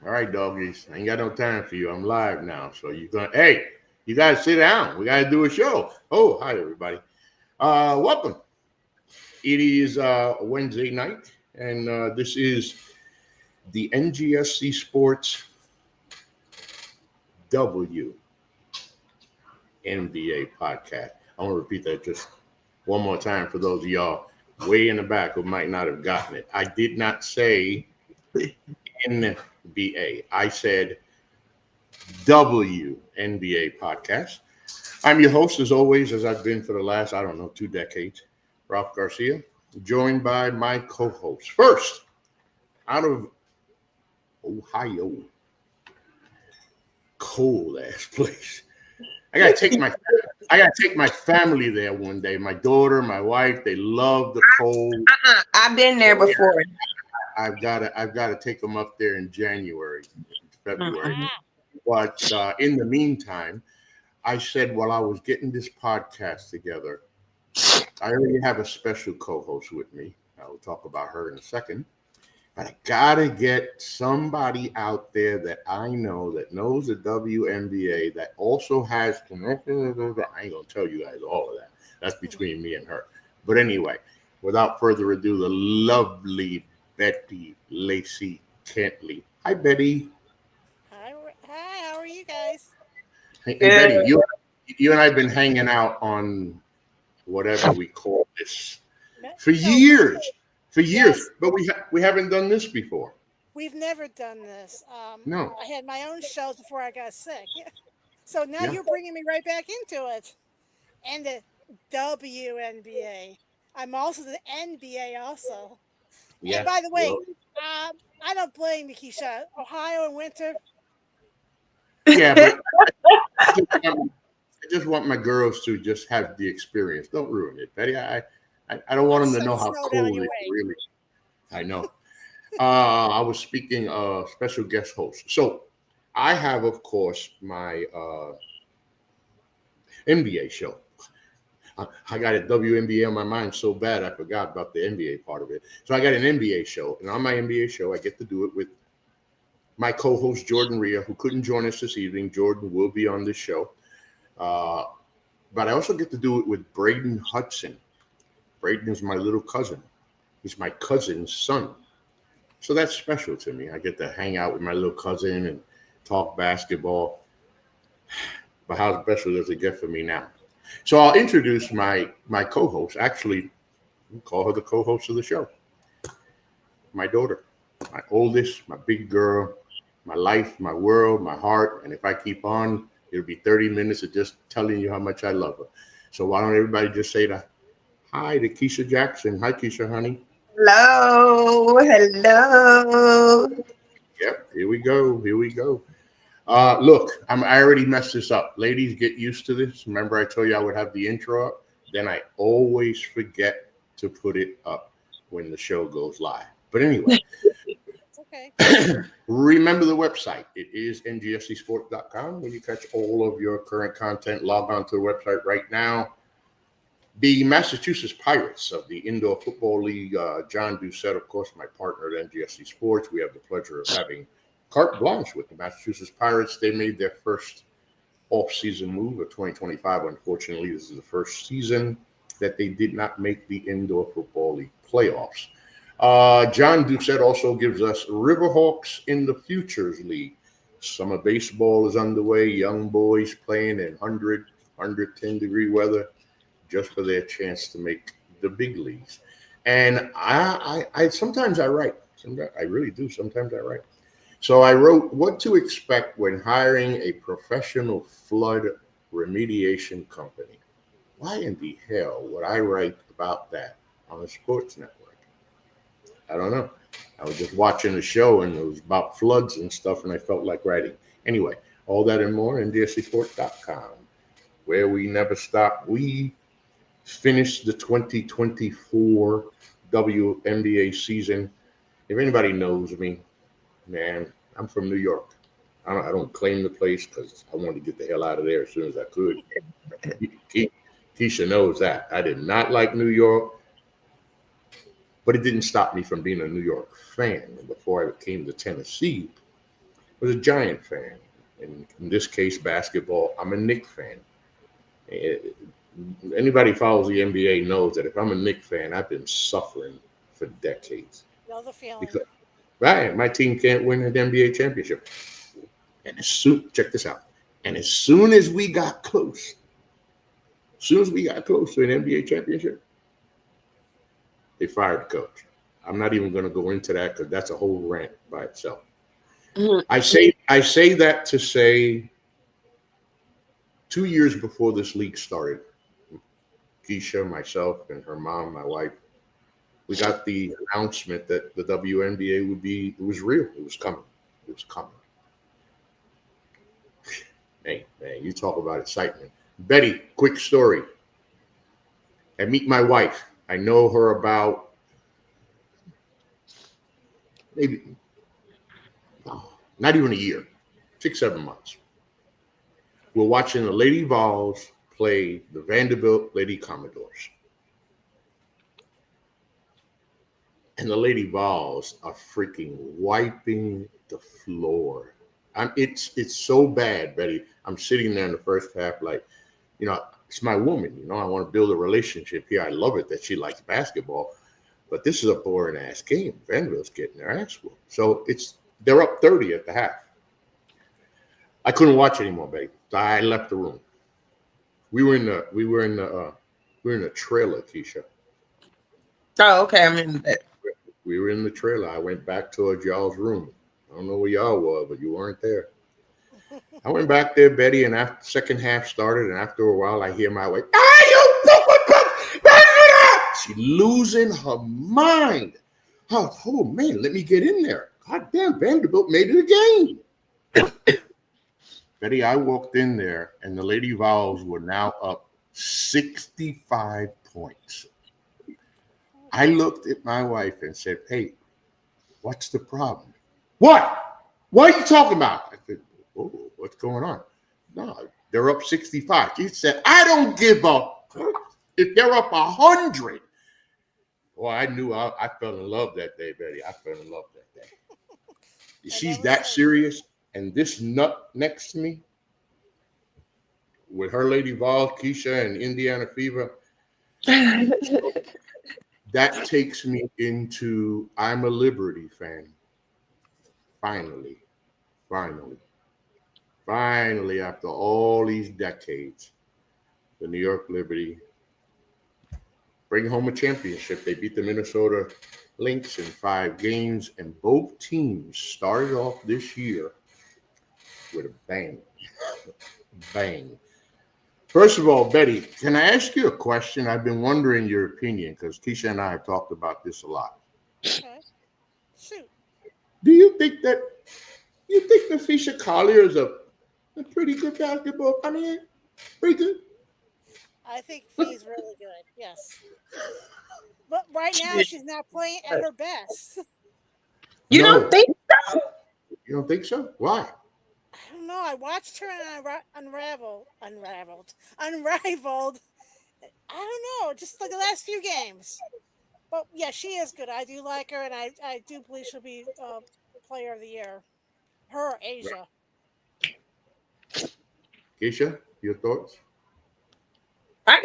All right, doggies. I ain't got no time for you. I'm live now. So you gotta sit down. We gotta do a show. Oh, hi everybody. Welcome. It is Wednesday night, and this is the NGSC Sports WNBA podcast. I want to repeat that just one more time for those of y'all way in the back who might not have gotten it. I did not say NBA. I said WNBA podcast. I'm your host, as always, as I've been for the last, 2 decades, Ralph Garcia, joined by my co-host. First, out of Ohio, cold ass place. I gotta take my family there one day. My daughter, my wife, they love the cold. I've been there before. I've gotta take them up there in January, February. Mhm. But in the meantime, I said while I was getting this podcast together, I already have a special co-host with me. I will talk about her in a second. But I gotta get somebody out there that I know that knows the WNBA that also has connections. I ain't gonna tell you guys all of that. That's between me and her. But anyway, without further ado, the lovely Betty Lacey-Cantley. Hi, Betty. Hi, how are you guys? Hey, Good. Betty, you and I have been hanging out on whatever we call this for No, years, yes, but we haven't done this before. we've never done this. No, I had my own shows before I got sick. Yeah. So now yeah, you're bringing me right back into it. And the WNBA. I'm also the NBA also. And yeah. by the way, Well, I don't blame you, Keisha. Ohio in winter. yeah, but I just want my girls to just have the experience. Don't ruin it, Betty. I don't want I'll them to send know how snow down cold your it way. really. I know. I was speaking special guest host. So I have, of course, my NBA show. I got a WNBA on my mind so bad I forgot about the NBA part of it. So I got an NBA show, and on my NBA show, I get to do it with my co-host Jordan Riha, who couldn't join us this evening. Jordan will be on this show, uh, but I also get to do it with Braden Hudson. Braden is my little cousin. He's my cousin's son, so that's special to me. I get to hang out with my little cousin and talk basketball. But how special does it get for me now? So I'll introduce my co-host. Actually, we'll call her the co-host of the show. My daughter, my oldest, my big girl, my life, my world, my heart. And if I keep on, it'll be 30 minutes of just telling you how much I love her. So why don't everybody just say hi to Kesha Jackson. Hi, Kesha, honey. Hello. Yep, here we go. Here we go. Look, I already messed this up. Ladies, get used to this. Remember, I told you I would have the intro up. Then I always forget to put it up when the show goes live. But anyway, It's okay. remember the website. It is ngscsports.com where you catch all of your current content. Log on to the website right now. The Massachusetts Pirates of the Indoor Football League, John Doucette, of course, my partner at NGSC Sports. We have the pleasure of having carte blanche with the Massachusetts Pirates. They made their first off-season move of 2025. Unfortunately, this is the first season that they did not make the Indoor Football League playoffs. John Doucette also gives us Riverhawks in the Futures League. Summer baseball is underway. Young boys playing in 110-degree weather just for their chance to make the big leagues. And I sometimes I write. Sometimes I really do. Sometimes I write. So I wrote what to expect when hiring a professional flood remediation company. Why in the hell would I write about that on a sports network? I don't know. I was just watching the show and it was about floods and stuff, and I felt like writing. Anyway, all that and more, NGSCsports.com, where we never stop. We finished the 2024 WNBA season. If anybody knows me, man, I'm from New York. I don't claim the place because I wanted to get the hell out of there as soon as I could. Keisha knows that. I did not like New York, but it didn't stop me from being a New York fan. And before I came to Tennessee, was a Giant fan. In this case, basketball, I'm a Knicks fan. Eh, Anybody who follows the NBA knows that if I'm a Knicks fan, I've been suffering for decades. Know the feeling. Because right, my team can't win an NBA championship. And check this out. And as soon as we got close, to an NBA championship, they fired the coach. I'm not even going to go into that because that's a whole rant by itself. Mhm. I say that to say 2 years before this league started, Kesha, myself, and her mom, my wife, we got the announcement that the WNBA would be, it was real. It was coming. It was coming. Man, you talk about excitement. Betty, quick story. I meet my wife. I know her about maybe not even a year, 6-7 months. We're watching the Lady Vols play the Vanderbilt Lady Commodores. And the Lady Vols are freaking wiping the floor. It's so bad, Betty. I'm sitting there in the first half like, it's my woman. I want to build a relationship here. I love it that she likes basketball. But this is a boring ass game. Vanderbilt's getting their ass whooped. So they're up 30 at the half. I couldn't watch anymore, Betty. So I left the room. We were in the trailer, Kesha. Oh, okay. I'm in that. We were in the trailer. I went back towards y'all's room. I don't know where y'all were, but you weren't there. I went back there, Betty, and after the second half started, and after a while, I hear my wife, she losing her mind. Oh, man, let me get in there. God damn, Vanderbilt made it a game. Betty, I walked in there, and the Lady Vols were now up 65 points. I looked at my wife and said, hey, what's the problem? What are you talking about? I said, oh, what's going on? No, they're up 65. She said, I don't give up. If they're up 100. Well, I knew I fell in love that day, Betty. I fell in love that day. She's that serious. And this nut next to me, with her Lady Vol, Kesha, and Indiana Fever, that takes me into I'm a Liberty fan. Finally, after all these decades, the New York Liberty bring home a championship. They beat the Minnesota Lynx in 5 games, and both teams started off this year with a bang. Bang. First of all, Betty, can I ask you a question? I've been wondering your opinion because Kesha and I have talked about this a lot. Okay. Shoot. Do you think Fisher Collier is a pretty good basketball? I mean, pretty good. I think Fee's really good. Yes. But right now she's not playing at her best. You No. don't think so? You don't think so? Why? I don't know. I watched her and I unraveled. I don't know. Just like the last few games. But yeah, she is good. I do like her, and I do believe she'll be player of the year. Her or Asia. Kesha, your thoughts? I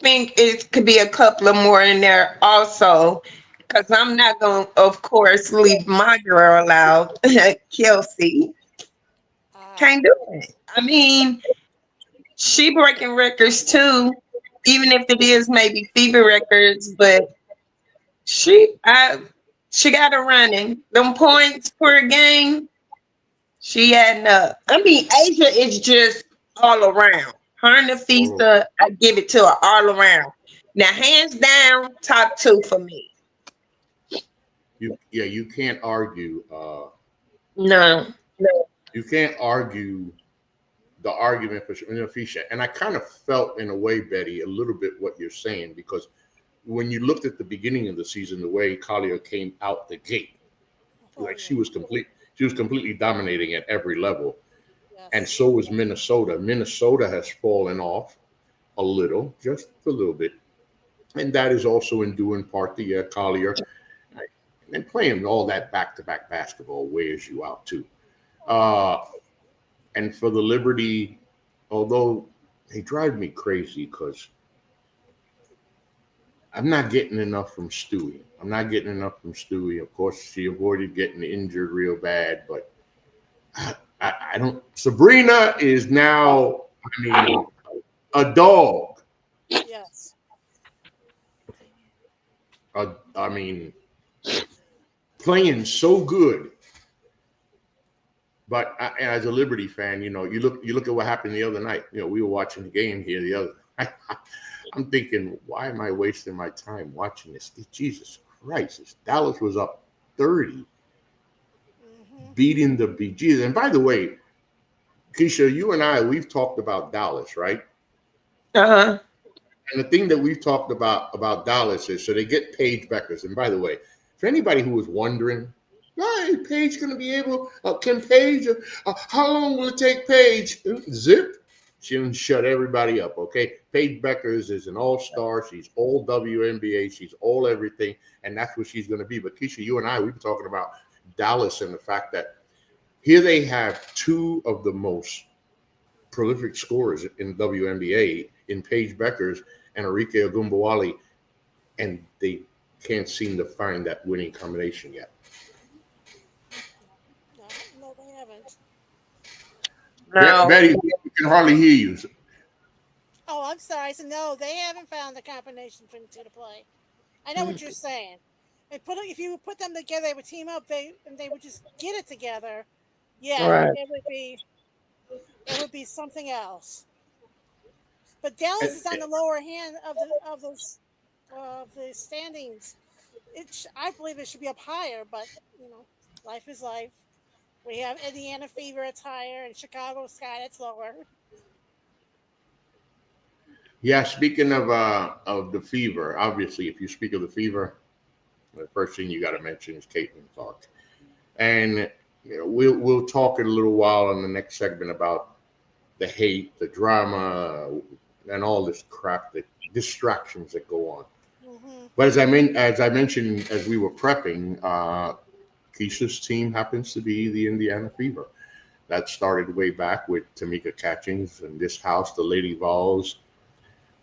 think it could be a couple of more in there also, because I'm not going to, of course, leave my girl out, Kelsey. Can't do it. I mean, she breaking records too, even if it is maybe fever records, but she got her running. Them points per game, she adding up. I mean, Asia is just all around. Her and Nafisa, I give it to her all around. Now, hands down, top 2 for me. You can't argue. No. You can't argue the argument for Fisher. And I kind of felt, in a way, Betty, a little bit what you're saying, because when you looked at the beginning of the season, the way Collier came out the gate, like she was completely dominating at every level. Yes. And so was Minnesota. Minnesota has fallen off a little, just a little bit. And that is also in due in part to Collier. And playing all that back-to-back basketball wears you out too. And for the Liberty, although they drive me crazy because I'm not getting enough from Stewie. Of course, she avoided getting injured real bad, but I don't. Sabrina is now, a dog. Yes. I mean, playing so good. But as a Liberty fan, you look at what happened the other night. We were watching the game here the other night. I'm thinking, why am I wasting my time watching this? Jesus Christ. Dallas was up 30, beating the BGs. And by the way, Kesha, you and I, we've talked about Dallas, right? Uh-huh. And the thing that we've talked about Dallas is, so they get Paige Beckers. And by the way, for anybody who was wondering, is Paige going to be able, can Paige, how long will it take Paige? Zip. She didn't shut everybody up, okay? Paige Beckers is an all-star. She's all WNBA. She's all everything, and that's what she's going to be. But Kesha, you and I, we've been talking about Dallas and the fact that here they have two of the most prolific scorers in WNBA in Paige Beckers and Arike Ogunbowale, and they can't seem to find that winning combination yet. No, they haven't. No. Betty, we can hardly hear you. Oh, I'm sorry. So no, they haven't found the combination for them two to play. I know what you're saying. If you put them together, they would team up. They would just get it together. Yeah, Right. it would be something else. But Dallas is on the lower hand of the standings. I believe it should be up higher, but life is life. We have Indiana Fever, it's higher, and Chicago Sky, it's lower. Yeah, speaking of the Fever, obviously, if you speak of the Fever, the first thing you got to mention is Caitlin Clark, and we'll talk in a little while in the next segment about the hate, the drama, and all this crap, the distractions that go on. But as I mentioned as we were prepping, Kesha's team happens to be the Indiana Fever. That started way back with Tamika Catchings in this house. The Lady Vols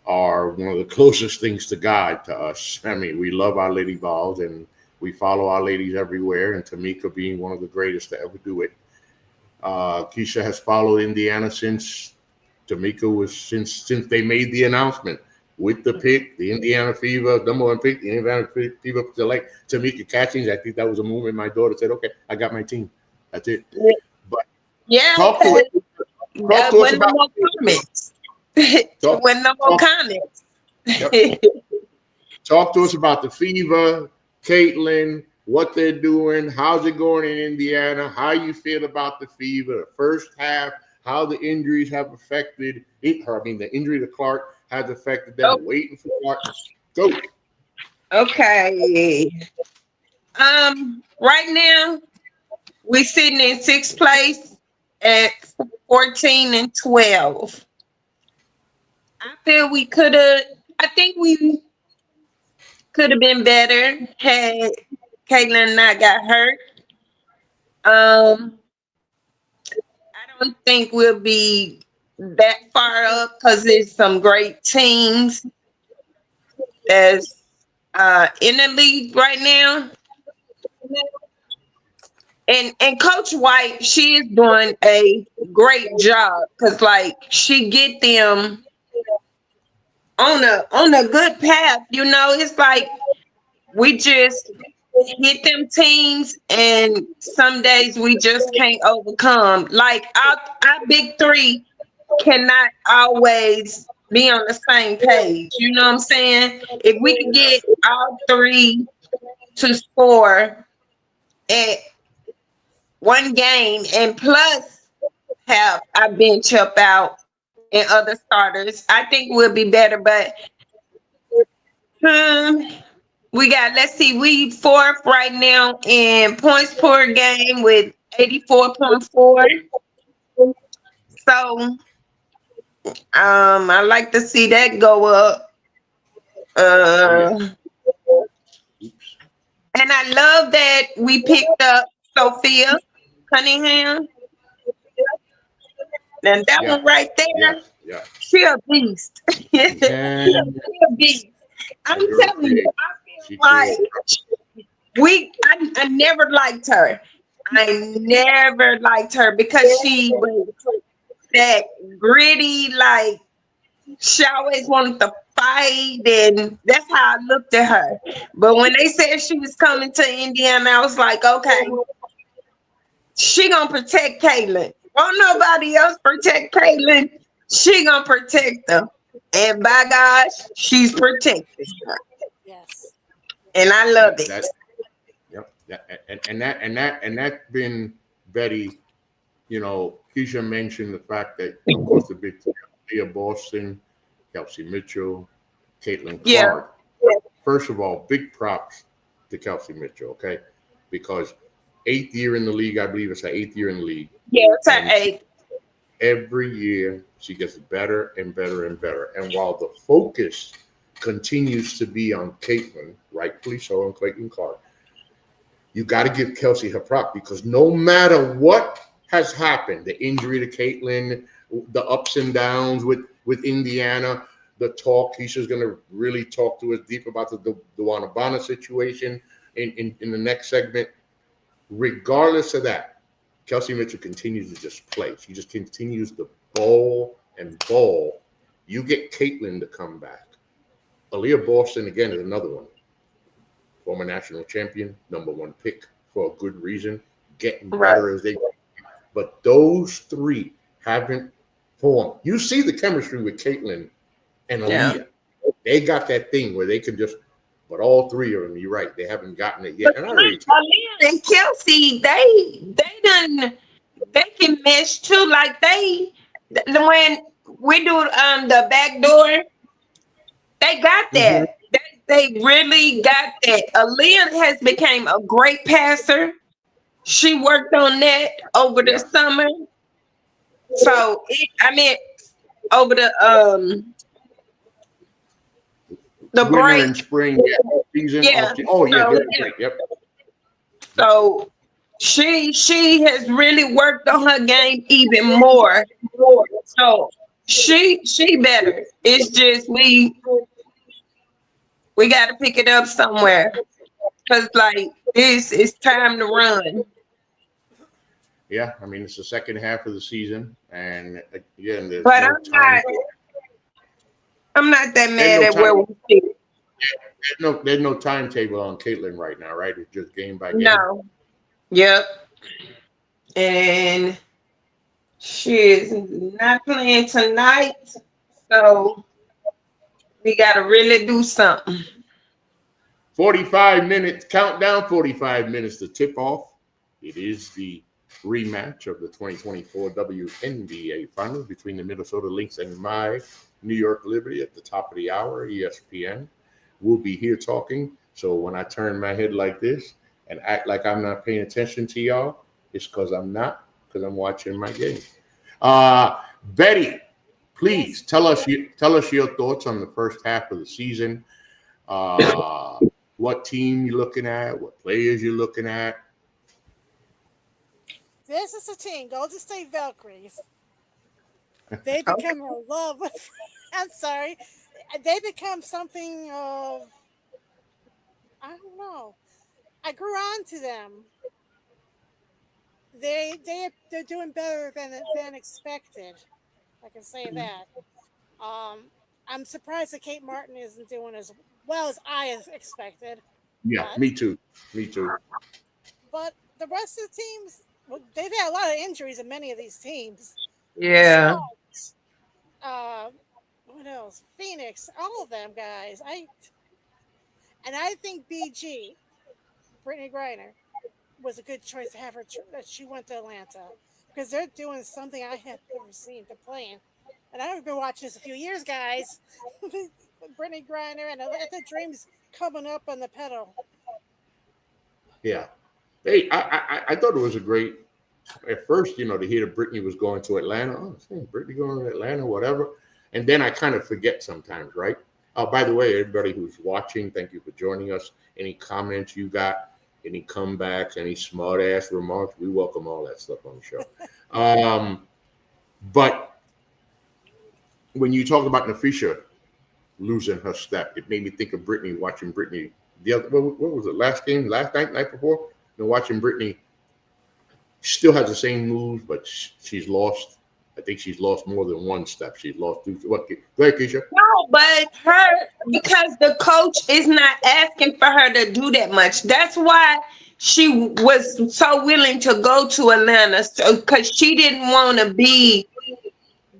are one of the closest things to God to us. I mean, we love our Lady Vols and we follow our ladies everywhere, and Tamika being one of the greatest to ever do it. Kesha has followed Indiana since they made the announcement with the pick, the Indiana Fever, number one pick, the Indiana Fever select Tamika Catchings. I think that was a moment my daughter said, "Okay, I got my team. That's it." But talk to us about no comments. When no more comments. Yep. Talk to us about the Fever, Caitlin, what they're doing, how's it going in Indiana, how you feel about the Fever, the first half, how the injuries have affected her. I mean, the injury to Clark has affected them. Waiting for Clark. Go. Okay. Right now, we're sitting in sixth place at 14-12. I feel we could have. I think we could have been better had Caitlin not got hurt. I don't think we'll be that far up because there's some great teams that's in the league right now. And Coach White, she is doing a great job because she get them on a good path. It's like we just hit them teams, and some days we just can't overcome. Like our big three cannot always be on the same page. You know what I'm saying? If we could get all three to score at one game and plus have our bench help out and other starters, I think we'll be better. But we got, let's see, we fourth right now in points per game with 84.4. So I like to see that go up. And I love that we picked up Sophia Cunningham. And that one right there, she a beast. She a beast. I'm telling you, I feel like I never liked her. I never liked her because she was that gritty, like she always wanted to fight, and that's how I looked at her. But when they said she was coming to Indiana, I was like, okay, she gonna protect Caitlin. Won't nobody else protect Caitlin. She gonna protect them. And by God, she's protected her. Yes. And I love it. And that's been Betty. You know, Kesha mentioned the fact that, of course, the big Leah Boston, Kelsey Mitchell, Caitlin Clark. First of all, big props to Kelsey Mitchell, okay? Because 8th year in the league, I believe it's her 8th year in the league. Yeah, it's her 8th. Every year, she gets better and better and better. And while the focus continues to be on Caitlin, rightfully so, on Caitlin Clark, you got to give Kelsey her prop, because no matter what has happened, the injury to Caitlin, the ups and downs with Indiana, the talk, Kesha's going to really talk to us deep about the Duanabana situation in the next segment. Regardless of that, Kelsey Mitchell continues to just play. She just continues to ball and ball. You get Caitlin to come back. Aaliyah Boston, again, is another one. Former national champion, #1 pick for a good reason, getting better as they go. But those three haven't formed. You see the chemistry with Caitlin and Aaliyah. Yeah. They got that thing where they can just, but all three of them, you're right, they haven't gotten it yet. And Aaliyah and Kelsey, they can mesh too. Like when we do the back door, they got that. They really got that. Aaliyah has become a great passer. She worked on that over the summer. So over the break and spring season. Yep. So she has really worked on her game even more. So she better. It's just we got to pick it up somewhere, because like this is time to run. Yeah, I mean, it's the second half of the season, and again, there's but no time. I'm not that mad at where we sit. There's no timetable on Caitlin right now, right? It's just game by game. No. Yep. And she is not playing tonight, so we got to really do something. 45 minutes, countdown, 45 minutes to tip off. It is the rematch of the 2024 WNBA Finals between the Minnesota Lynx and my New York Liberty at the top of the hour, ESPN. We'll be here talking. So when I turn my head like this and act like I'm not paying attention to y'all, it's because I'm not, because I'm watching my game. Betty, please tell us your thoughts on the first half of the season. What team you're looking at, what players you're looking at. This is a team, Golden State Valkyries. They become a love. I'm sorry. They become something of, I don't know. I grew on to them. They're doing better than expected. I can say that. I'm surprised that Kate Martin isn't doing as well as I expected. Yeah, me too. But the rest of the teams, they've had a lot of injuries in many of these teams. Yeah. So, what else? Phoenix, all of them guys. I think BG, Brittany Griner, was a good choice to have her. She went to Atlanta because they're doing something I have never seen. They're playing, and I've been watching this a few years, guys. Brittany Griner and Atlanta Dreams coming up on the pedal. Yeah. Hey, I thought it was a great. At first, to hear that Brittany was going to Atlanta. Oh, Brittany going to Atlanta, whatever. And then I kind of forget sometimes, right? By the way, everybody who's watching, thank you for joining us. Any comments you got, any comebacks, any smart-ass remarks, we welcome all that stuff on the show. But when you talk about Nafisha losing her step, it made me think of Brittany, watching Brittany the other, what was it, last night before? Watching Brittany. She still has the same moves, but she's lost. I think she's lost more than one step. She's lost two. What? Go ahead, Kesha. No, but because the coach is not asking for her to do that much. That's why she was so willing to go to Atlanta, because she didn't want to be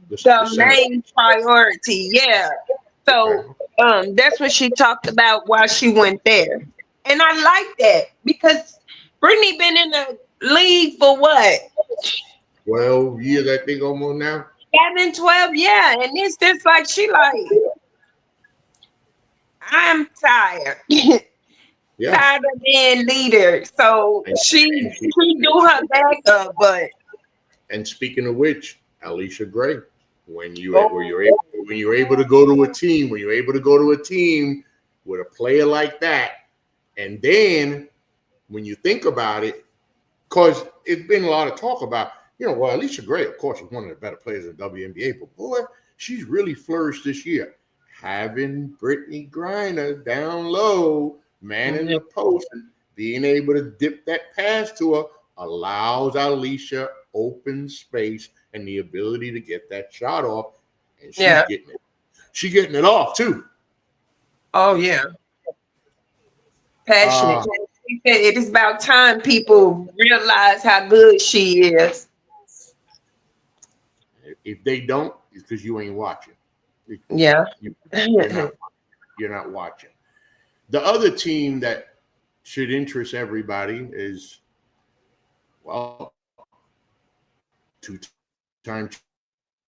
the main priority. Yeah. So that's what she talked about while she went there. And I like that because Brittany been in the league for what? 12 years, I think, almost now. 11, 12, yeah. And it's just like she like, I'm tired. Yeah. Tired of being leader. So she do her backup, but. And speaking of which, Alicia Gray, when you're able to go to a team, with a player like that, and then when you think about it, because it's been a lot of talk about, Alicia Gray, of course, is one of the better players in the WNBA, but boy, she's really flourished this year. Having Brittany Griner down low, manning the post, and being able to dip that pass to her allows Alicia open space and the ability to get that shot off, and she's getting it. She's getting it off too. Oh yeah, passionate. She said it is about time people realize how good she is. If they don't, it's because you ain't watching. Yeah, you're not watching. The other team that should interest everybody is, well, two-time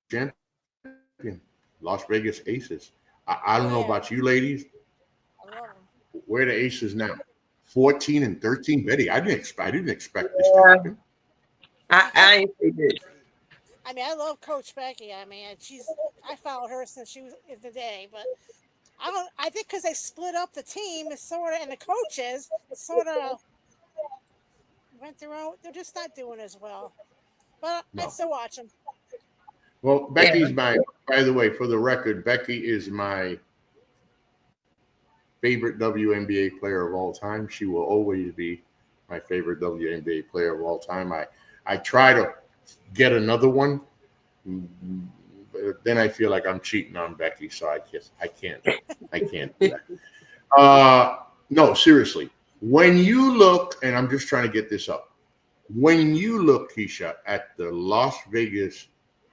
champion, Las Vegas Aces. I don't know about you ladies. Where are the Aces now? 14 and 13. Betty, I didn't expect this to happen. I ain't figured. I mean, I love Coach Becky. I mean, I followed her since she was in the day, but I think because they split up the team, and the coaches sort of went their own. They're just not doing as well. But I still watch them. Well, Becky's by the way, for the record, Becky is my favorite WNBA player of all time. She will always be my favorite WNBA player of all time. I try to get another one, but then I feel like I'm cheating on Becky, so I can't do that. No, seriously. When you look, and I'm just trying to get this up, when you look, Kesha, at the Las Vegas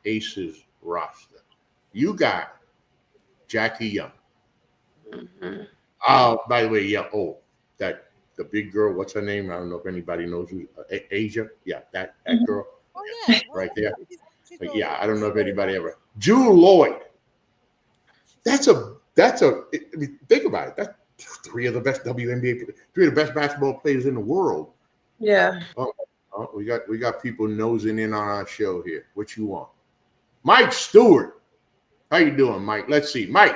Aces roster, you got Jackie Young. By the way, the big girl, what's her name? I don't know if anybody knows who. Asia, that girl, right there. I don't know if anybody ever. Jewel Lloyd. That's a. I mean, think about it. That's three of the best WNBA, three of the best basketball players in the world. Yeah. Oh, we got people nosing in on our show here. What you want? Mike Stewart. How you doing, Mike? Let's see. Mike.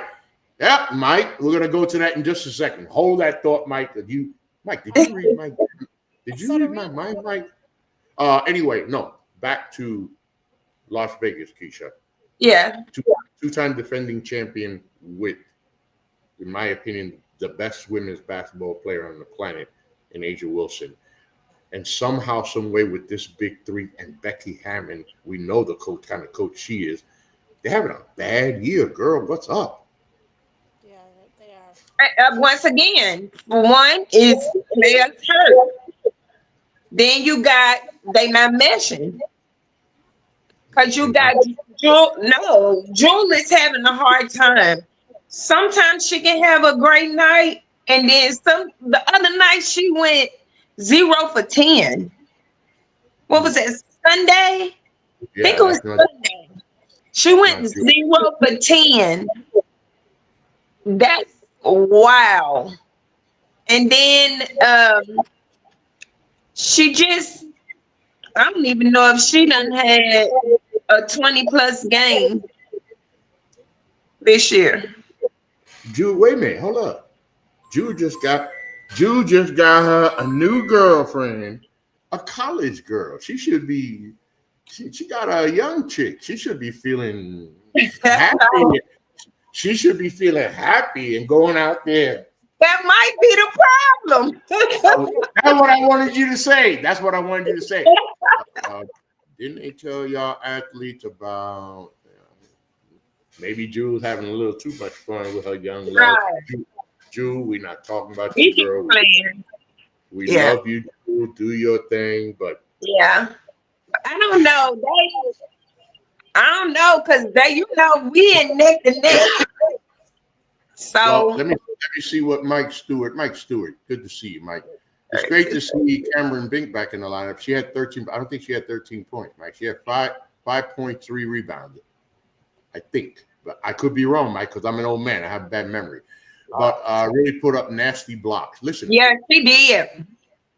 Yeah, Mike. We're gonna go to that in just a second. Hold that thought, Mike. Did you read my mind, Mike? Anyway, no. Back to Las Vegas, Kesha. Yeah. Two-time defending champion with, in my opinion, the best women's basketball player on the planet in Asia Wilson. And somehow, some way, with this big three and Becky Hammond, we know the kind of coach she is. They're having a bad year, girl. What's up? Yeah, they are. Once again, one is players hurt. Then you got they not meshing. Because you got Jewel is having a hard time. Sometimes she can have a great night, and then the other night she went 0 for 10. What was it? Sunday? Yeah, I think it was Sunday. She went 0 for 10. That's wow. And then she just, I don't even know if she done had a 20+ game this year. Jude, wait a minute, hold up. Jude just got her a new girlfriend, a college girl. She should be She got a young chick. She should be feeling happy. She should be feeling happy and going out there. That might be the problem. That's what I wanted you to say. That's what I wanted you to say. Didn't they tell y'all athletes about maybe Jew's having a little too much fun with her young love? Right. Jew, we're not talking about We you, girl. We love you, Jew. Do your thing, but I don't know. I don't know because we in neck to neck. So well, let me see what Mike Stewart, good to see you, Mike. It's great to see Cameron Bink back in the lineup. She had 13. I don't think she had 13 points, Mike. She had 5.3 rebounded, I think. But I could be wrong, Mike, because I'm an old man. I have a bad memory. But really put up nasty blocks. Listen. Yeah, she did.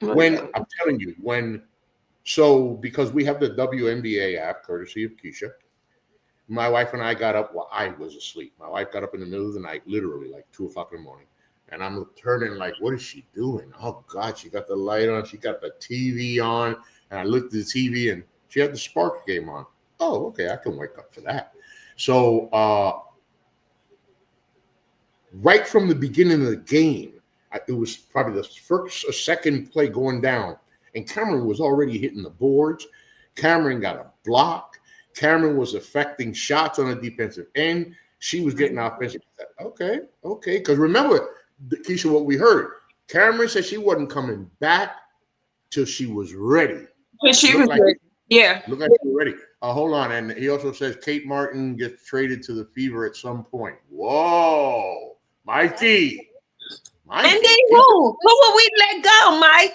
When I'm telling you, because we have the WNBA app, courtesy of Kesha, my wife and I got up while I was asleep. My wife got up in the middle of the night, literally like 2 o'clock in the morning. And I'm turning like, what is she doing? Oh, God, she got the light on. She got the TV on. And I looked at the TV and she had the Sparks game on. Oh, okay, I can wake up for that. So right from the beginning of the game, it was probably the first or second play going down. And Cameron was already hitting the boards. Cameron got a block. Cameron was affecting shots on the defensive end. She was getting offensive. Okay. Because remember, Kesha, what we heard, Cameron said she wasn't coming back till she was ready. She was ready. Yeah. Look like she was ready. Hold on. And he also says Kate Martin gets traded to the Fever at some point. Whoa. Mikey. And then who? Who will we let go, Mike?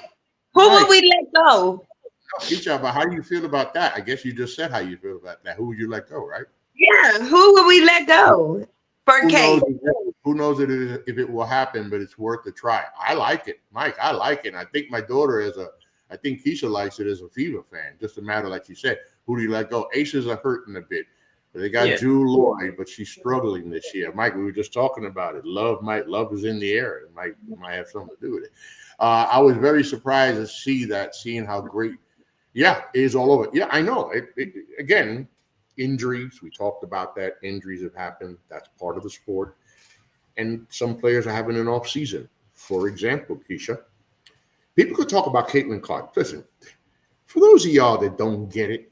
Who will we let go? Kesha, but how do you feel about that? I guess you just said how you feel about that. Who would you let go, right? Yeah, who will we let go for Kate? Who knows if it will happen, but it's worth a try. I like it, Mike. I like it. And I think my daughter I think Kesha likes it as a Fever fan. Just a matter, like you said, who do you let go? Aces are hurting a bit. They got Drew Lloyd, but she's struggling this year. Mike, we were just talking about it. Love is in the air. It might have something to do with it. I was very surprised to seeing how great. Yeah, it is all over. Yeah, I know. Again, injuries. We talked about that. Injuries have happened. That's part of the sport. And some players are having an off season. For example, Kesha, people could talk about Caitlin Clark. Listen, for those of y'all that don't get it,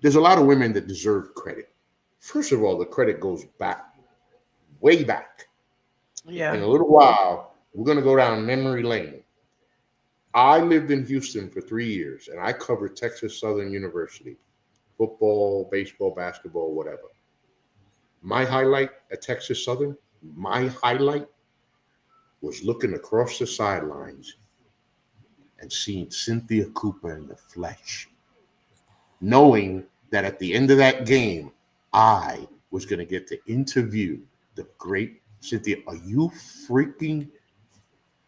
there's a lot of women that deserve credit. First of all, the credit goes back, way back. Yeah. In a little while, we're going to go down memory lane. I lived in Houston for 3 years, and I covered Texas Southern University, football, baseball, basketball, whatever. My highlight at Texas Southern, was looking across the sidelines and seeing Cynthia Cooper in the flesh, knowing that at the end of that game, I was going to get to interview the great Cynthia. Are you freaking...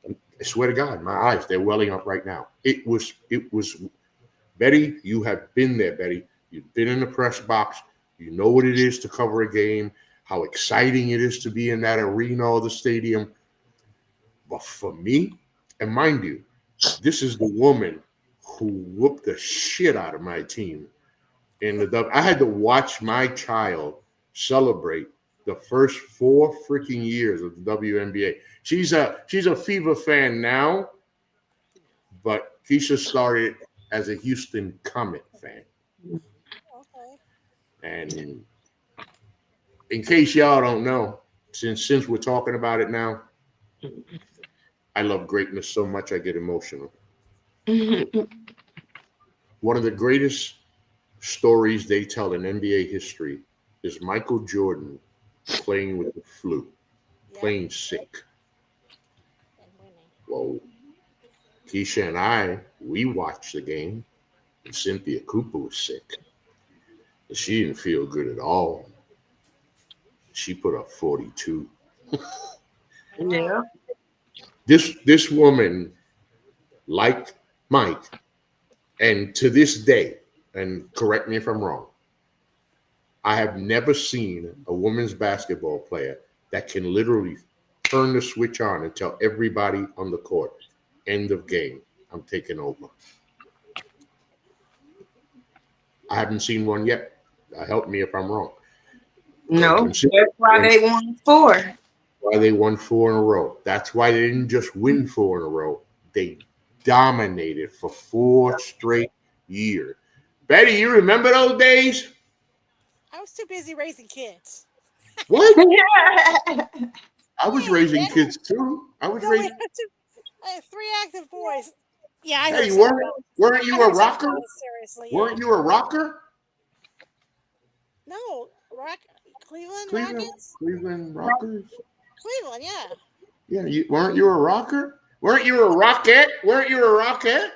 I swear to God, my eyes, they're welling up right now. It was, Betty, you have been there, Betty. You've been in the press box. You know what it is to cover a game, how exciting it is to be in that arena or the stadium. But for me, and mind you, this is the woman who whooped the shit out of my team in the I had to watch my child celebrate the first 4 freaking years of the WNBA. She's a Fever fan now, but Kesha started as a Houston Comet fan. Okay. And in case y'all don't know, since we're talking about it now, I love greatness so much I get emotional. One of the greatest stories they tell in NBA history is Michael Jordan playing with the flu, playing sick. Well, Kesha and we watched the game, and Cynthia Cooper was sick. And she didn't feel good at all. She put up 42. Yeah. This woman, like Mike, and to this day, and correct me if I'm wrong, I have never seen a women's basketball player that can literally turn the switch on and tell everybody on the court, end of game, I'm taking over. I haven't seen one yet. Help me if I'm wrong. No, that's why they won 4. Why they won 4 in a row. That's why they didn't just win 4 in a row. They dominated for 4 straight years. Betty, you remember those days? I was too busy raising kids. What? I was raising kids too. I was raising. I had 3 active boys. Yeah, I Hey, heard weren't you a rocker? Seriously, yeah. Weren't you a rocker? No, Cleveland Rockets. Cleveland Rockers. Cleveland, yeah. Yeah, weren't you a rocker? Weren't you a rocket? Weren't you a rocket?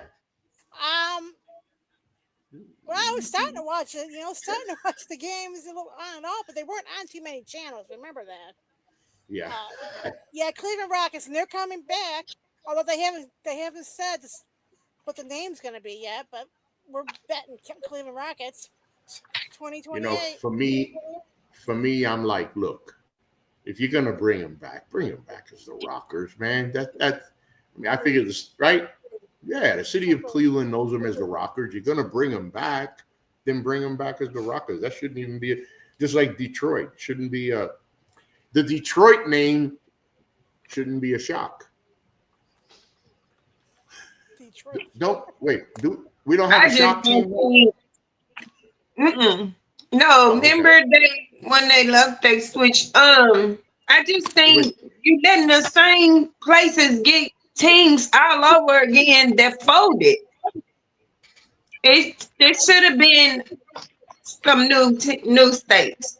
Well, I was starting to watch it, starting to watch the games a little on and off, but they weren't on too many channels. Remember that? Yeah. Yeah, Cleveland Rockets, and they're coming back. Although they haven't said what the name's going to be yet, but we're betting Cleveland Rockets 2028. For me, I'm like, look, if you're gonna bring them back as the Rockers, man. I figure this, right? Yeah, the city of Cleveland knows them as the Rockers. You're gonna bring them back, then bring them back as the Rockers. That shouldn't even be just like Detroit. Shouldn't be the Detroit name shouldn't be a shock. Detroit. We don't have a shock team? No, remember when they left, they switched. I just think you letting the same places get teams all over again that folded. There should have been some new states.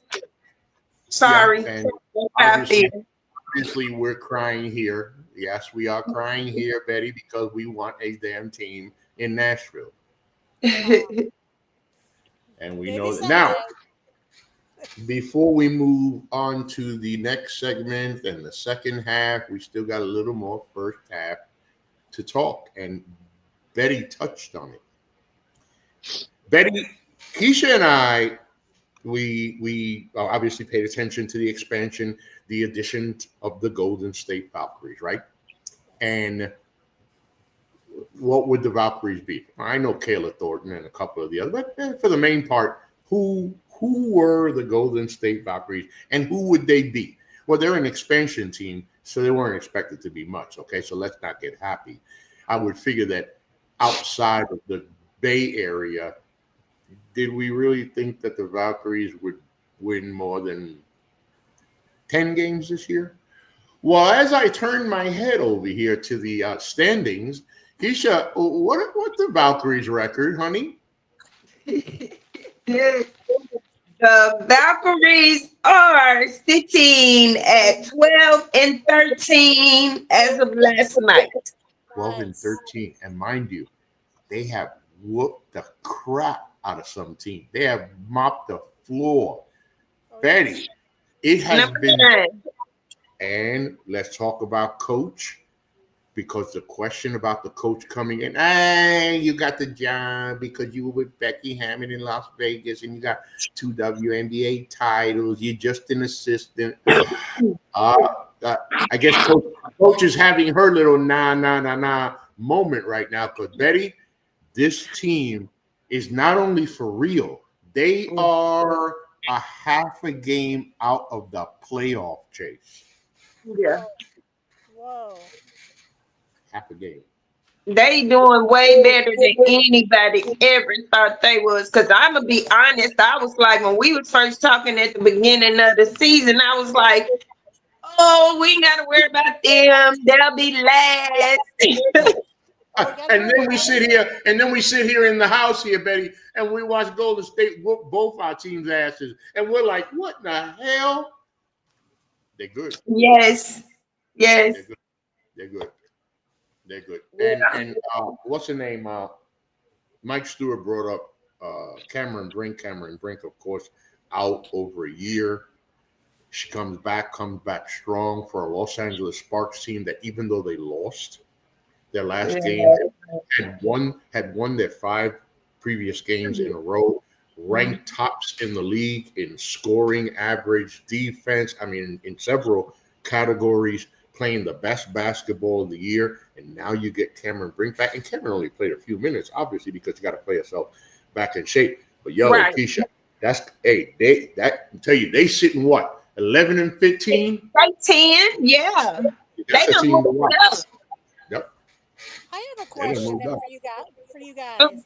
Sorry. Yeah, and obviously, we're crying here. Yes, we are crying here, Betty, because we want a damn team in Nashville. And we know that. Now, before we move on to the next segment and the second half, we still got a little more first half to talk. And Betty touched on it. Betty, Kesha and I, we obviously paid attention to the expansion, the addition of the Golden State Valkyries, right? And what would the Valkyries be? I know Kayla Thornton and a couple of the others, but for the main part, who were the Golden State Valkyries and who would they be? Well, they're an expansion team, so they weren't expected to be much. Okay, so let's not get happy. I would figure that outside of the Bay Area, did we really think that the Valkyries would win more than 10 games this year? Well, as I turn my head over here to the standings, Kesha, what's the Valkyries' record, honey? The Valkyries are sitting at 12-13 as of last night. 12-13, and mind you, they have whooped the crap out of some team. They have mopped the floor. Betty, it has been. And let's talk about coach, because the question about the coach coming in, you got the job because you were with Becky Hammond in Las Vegas and you got 2 WNBA titles. You're just an assistant. I guess coach is having her little nah moment right now, because Betty, this team is not only for real, they are a half a game out of the playoff chase. Yeah. Whoa. Half a game. They doing way better than anybody ever thought they was. Because I'm going to be honest, I was like, when we was first talking at the beginning of the season, I was like, oh, we ain't got to worry about them. They'll be last. And then we sit here in the house here, Betty, and we watch Golden State whoop both our teams' asses. And we're like, what in the hell? They're good. Yes. They're good. Yeah. And what's her name? Mike Stewart brought up Cameron Brink. Cameron Brink, of course, out over a year. She comes back strong for a Los Angeles Sparks team that, even though they lost their last game, had won their 5 previous games in a row, ranked tops in the league in scoring, average, defense. I mean, in several categories, playing the best basketball of the year. And now you get Cameron Brink back. And Cameron only played a few minutes, obviously, because you got to play yourself back in shape. But yo, Right. Kesha, that's I tell you, they sitting what 11 and 15. Like 10, yeah. That's They a done team to moved watch. up. Yep, I have a they done question moved then up. for you guys.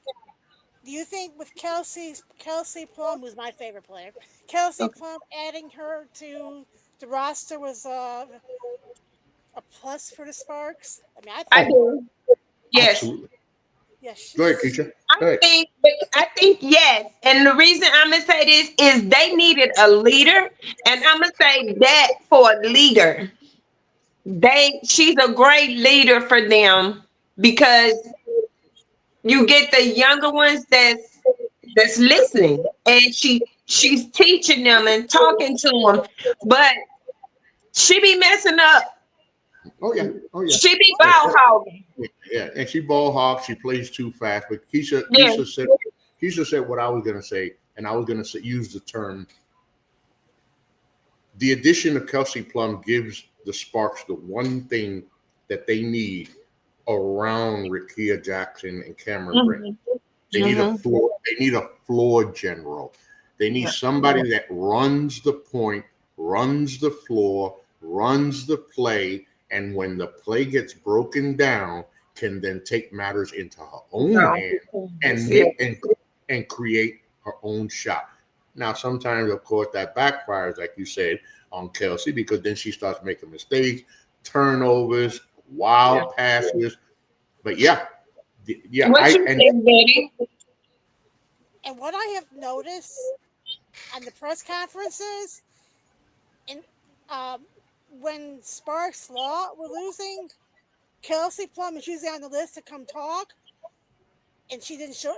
Do you think with Kelsey Plum, who's my favorite player, Kelsey Okay. Plum adding her to the roster was a plus for the Sparks? I mean, I I think, Oh, do. Yes. absolutely. yeah, Go ahead, she's Keisha. I Go ahead. think yes. And the reason I'm gonna say this is they needed a leader, and I'm gonna say that for a leader. She's a great leader for them because you get the younger ones that's listening, and she's teaching them and talking to them, but she be messing up. Oh yeah. Oh yeah. She be Yeah. ball hogging. Yeah. And she ball hawk. She plays too fast. But Yeah. Keisha said what I was gonna say, and I was gonna use the term. The addition of Kelsey Plum gives the Sparks the one thing that they need around Rikia Jackson and Cameron Brink. Mhm. They need a Mhm. floor. They need a floor general. They need Yeah. somebody that runs the point, runs the floor, runs the play, and when the play gets broken down, can then take matters into her own No. hand and Yeah. and create her own shot. Now, sometimes, of course, that backfires, like you said, on Kelsey, because then she starts making mistakes, turnovers, Yeah. wild passes. But yeah, yeah, What you think, Betty? and what I have noticed on the press conferences, and um, when Sparks Law were losing, Kelsey Plum is usually on the list to come talk, and she didn't show.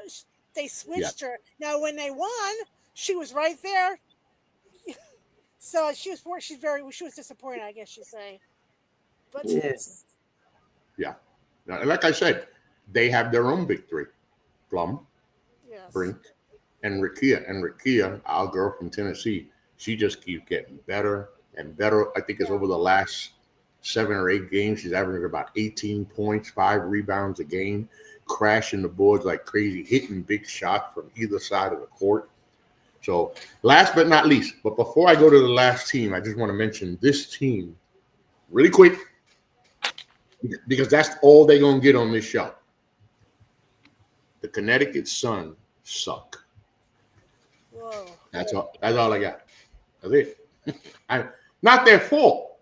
They yeah, switched her. Now, when they won, she was right there. So she was disappointed, I guess you say. But Yes. yeah. Now, like I said, they have their own big three: Plum, yes, Brink, and Rikia. And Rikia, our girl from Tennessee, she just keeps getting better and better. I think it's yeah, over the last 7 or 8 games, she's averaging about 18 points, 5 rebounds a game, crashing the boards like crazy, hitting big shots from either side of the court. So, last but not least, but before I go to the last team, I just want to mention this team really quick because that's all they're going to get on this show. The Connecticut Sun suck. whoa, That's all. That's all I got. That's it. I, not their fault.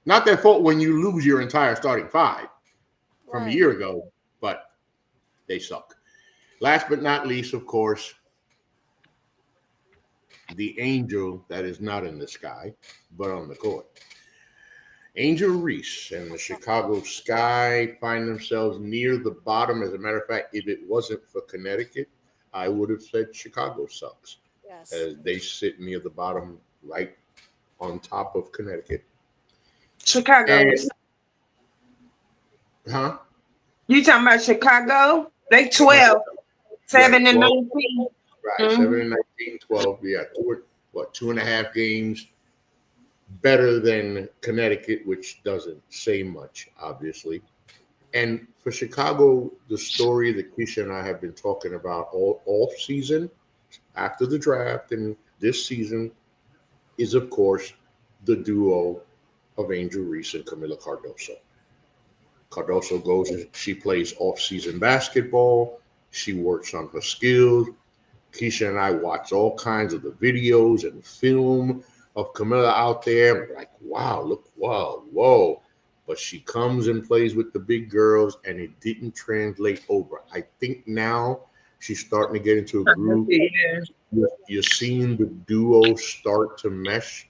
Not their fault when you lose your entire starting five from a right. year ago, but they suck. Last but not least, of course, the angel that is not in the sky, but on the court. Angel Reese and the Chicago Sky find themselves near the bottom. As a matter of fact, if it wasn't for Connecticut, I would have said Chicago sucks, Yes, as they sit near the bottom right on top of Connecticut. Chicago. And, huh? You talking about Chicago? They No, 12, right, 7 and 12, 19. right, 7 Mhm. and 19, 12. Yeah, 2.5 games better than Connecticut, which doesn't say much, obviously. And for Chicago, the story that Keisha and I have been talking about all off season, after the draft, and this season is, of course, the duo of Angel Reese and Camila Cardoso. Cardoso goes and she plays off season basketball. She works on her skills. Keisha and I watch all kinds of the videos and film of Camilla out there. We're like, wow, look, whoa, whoa. But she comes and plays with the big girls, and it didn't translate over. I think now she's starting to get into a groove. Yeah. You're seeing the duo start to mesh.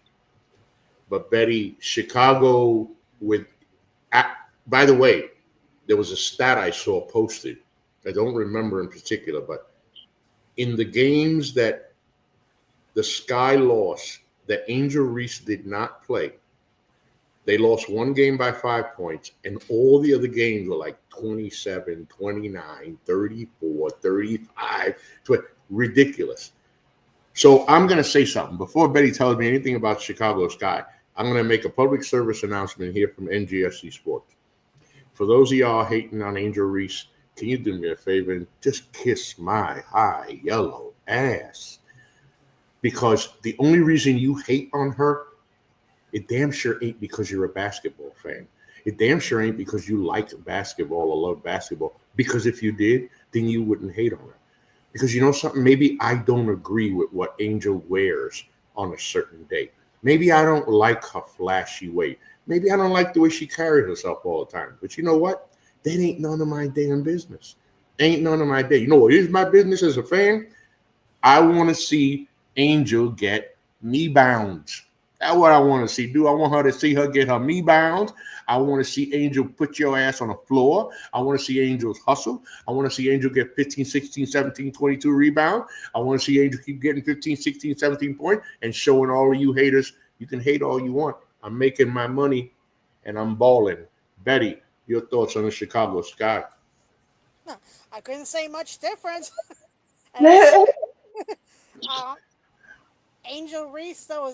But Betty, Chicago with, by the way, there was a stat I saw posted. I don't remember in particular, but in the games that the Sky lost, that Angel Reese did not play. They lost one game by 5 points, and all the other games were like 27, 29, 34, 35. Ridiculous. So I'm going to say something. Before Betty tells me anything about Chicago Sky, I'm going to make a public service announcement here from NGSC Sports. For those of y'all hating on Angel Reese, can you do me a favor and just kiss my high yellow ass. Because the only reason you hate on her, it damn sure ain't because you're a basketball fan. It damn sure ain't because you like basketball or love basketball. Because if you did, then you wouldn't hate on her. Because you know something? Maybe I don't agree with what Angel wears on a certain day. Maybe I don't like her flashy way. Maybe I don't like the way she carries herself all the time. But you know what? That ain't none of my damn business. Ain't none of my day. You know what is my business as a fan? I want to see Angel get knee bounds. That's what I want to see. I want her to see her get her knee bounds. I want to see Angel put your ass on the floor. I want to see Angel's hustle. I want to see Angel get 15, 16, 17, 22 rebounds. I want to see Angel keep getting 15, 16, 17 points and showing all of you haters, you can hate all you want. I'm making my money and I'm balling. Betty, your thoughts on the Chicago Sky? I couldn't say much different. Angel Reese, though,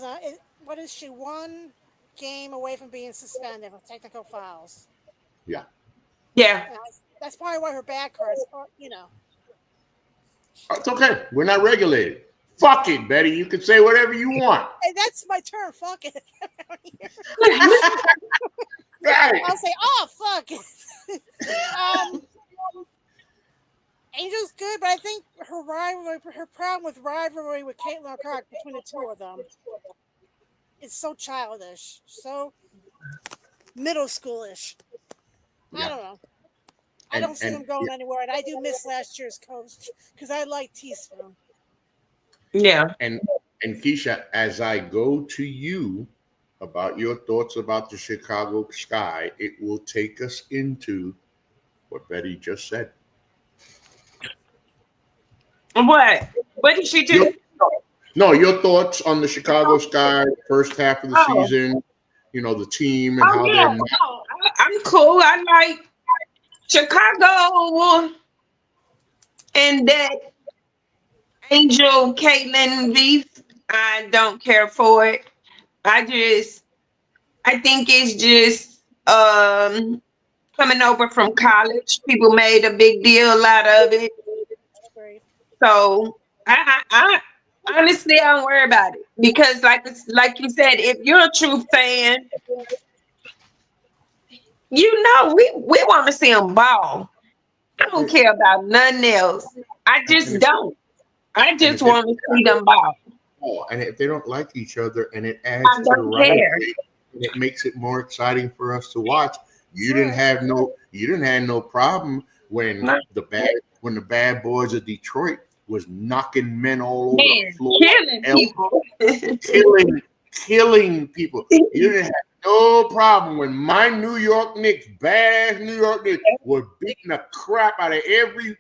what is she? One game away from being suspended for technical fouls. Yeah. Yeah. That's probably why her back hurts. It's okay. We're not regulated. Fuck it, Betty. You can say whatever you want. Hey, that's my term. Fuck it. Right. I'll say, oh, fuck it. Angel's good, but I think her problem with rivalry with Caitlin Clark between the two of them is so childish, so middle schoolish. Yeah. I don't know. I don't see them going anywhere, and I do miss last year's coach because I like Teaspoon. Yeah. And Kesha, as I go to you about your thoughts about the Chicago Sky, it will take us into what Betty just said. What? What did she do? Your thoughts on the Chicago Sky, first half of the season, the team and how they're not. I'm cool. I like Chicago and that Angel Caitlin beef. I don't care for it. I think it's just coming over from college. People made a big deal out of it. So I honestly, I don't worry about it because, like you said, if you're a true fan, we want to see them ball. I don't care about nothing else. I just don't. I just want to see them ball. Oh, and if they don't like each other, and it adds I to don't the care. rivalry, and it makes it more exciting for us to watch. You didn't have no problem when the bad boys of Detroit was knocking men all over the floor, killing people. You didn't have no problem when my New York Knicks, bad New York Knicks, were beating the crap out of every.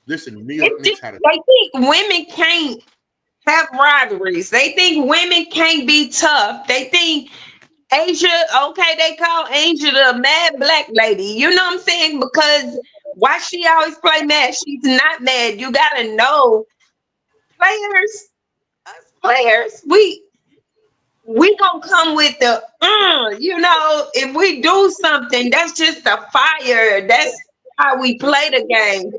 Listen, New York Knicks had a. They think women can't have rivalries. They think women can't be tough. They think Asia, they call Asia the mad black lady. You know what I'm saying? Because why she always play mad? She's not mad. You gotta know, players, we gonna come with the if we do something, that's just a fire. That's how we play the game.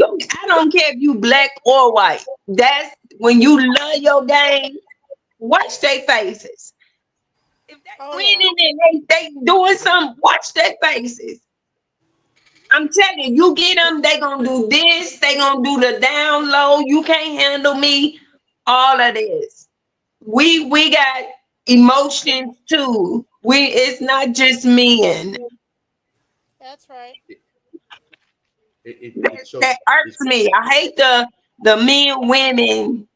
I don't care if you black or white. That's when you love your game, watch their faces. If they winning and they doing something, watch their faces. I'm telling you, get them, they gonna do this, they gonna do the down low. You can't handle me. All of this. We got emotions too. It's not just men. That's right. That irks me. I hate the men women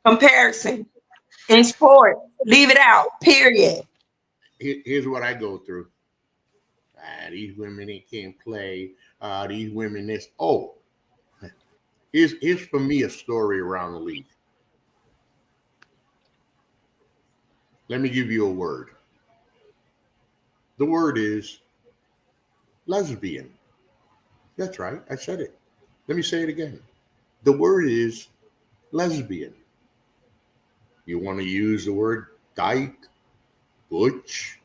comparison in sport. Leave it out. Period. Here's what I go through. These women, they can't play. These women, this. Oh, here's for me a story around the league. Let me give you a word. The word is lesbian. That's right. I said it. Let me say it again. The word is lesbian. You want to use the word dyke, butch,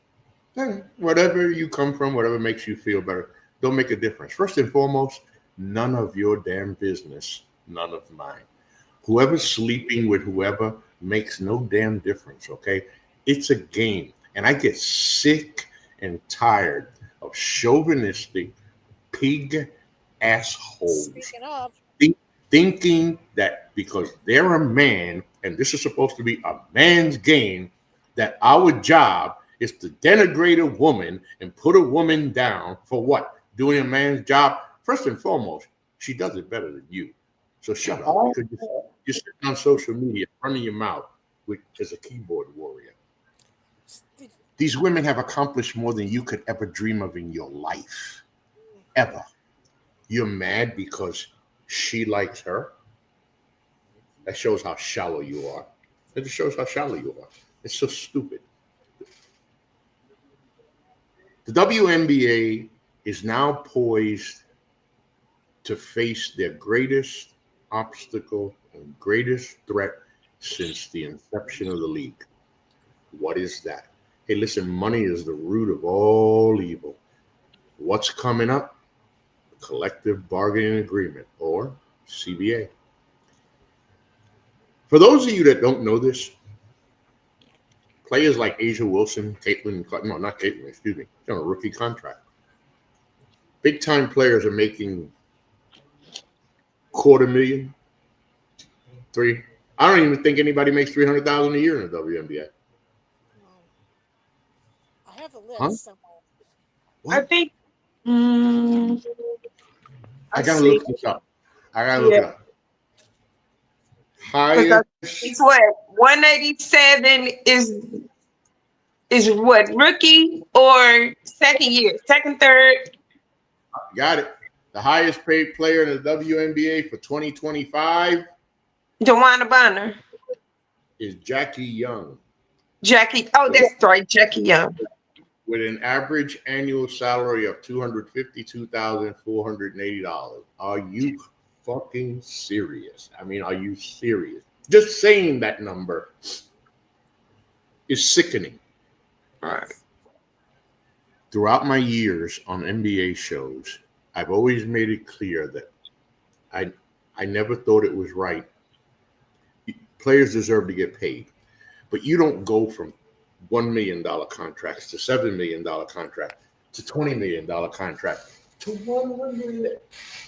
whatever you come from, whatever makes you feel better, don't make a difference. First and foremost, none of your damn business, none of mine. Whoever's sleeping with whoever makes no damn difference, okay? It's a game. And I get sick and tired of chauvinistic pig assholes Speaking of, thinking that because they're a man and this is supposed to be a man's game, that our job is to denigrate a woman and put a woman down for what? Doing a man's job? First and foremost, she does it better than you. So shut up. Because you're sitting on social media running your mouth as a keyboard warrior. These women have accomplished more than you could ever dream of in your life. Ever. You're mad because she likes her? That shows how shallow you are. It just shows how shallow you are. It's so stupid. The WNBA is now poised to face their greatest obstacle and greatest threat since the inception of the league. What is that? Hey, listen, money is the root of all evil. What's coming up? The collective bargaining agreement, or CBA. For those of you that don't know this, players like Asia Wilson, not Caitlin, excuse me, on a rookie contract. Big time players are making $250,000, $300,000. I don't even think anybody makes $300,000 a year in the WNBA. I have the list Huh? somewhere. What? I think. I gotta look this up. Look it up. Highest. It's what 187 is what, rookie or second year, second, third. Got it. The highest paid player in the WNBA for 2025 Joanna Bonner. is Jackie Young. Jackie. Oh, that's right, Jackie Young. With an average annual salary of $252,480. Are you fucking serious? I mean, are you serious? Just saying that number is sickening. All right. Throughout my years on NBA shows, I've always made it clear that I never thought it was right. Players deserve to get paid, but you don't go from $1 million contracts to $7 million contract to $20 million contract to $100 million.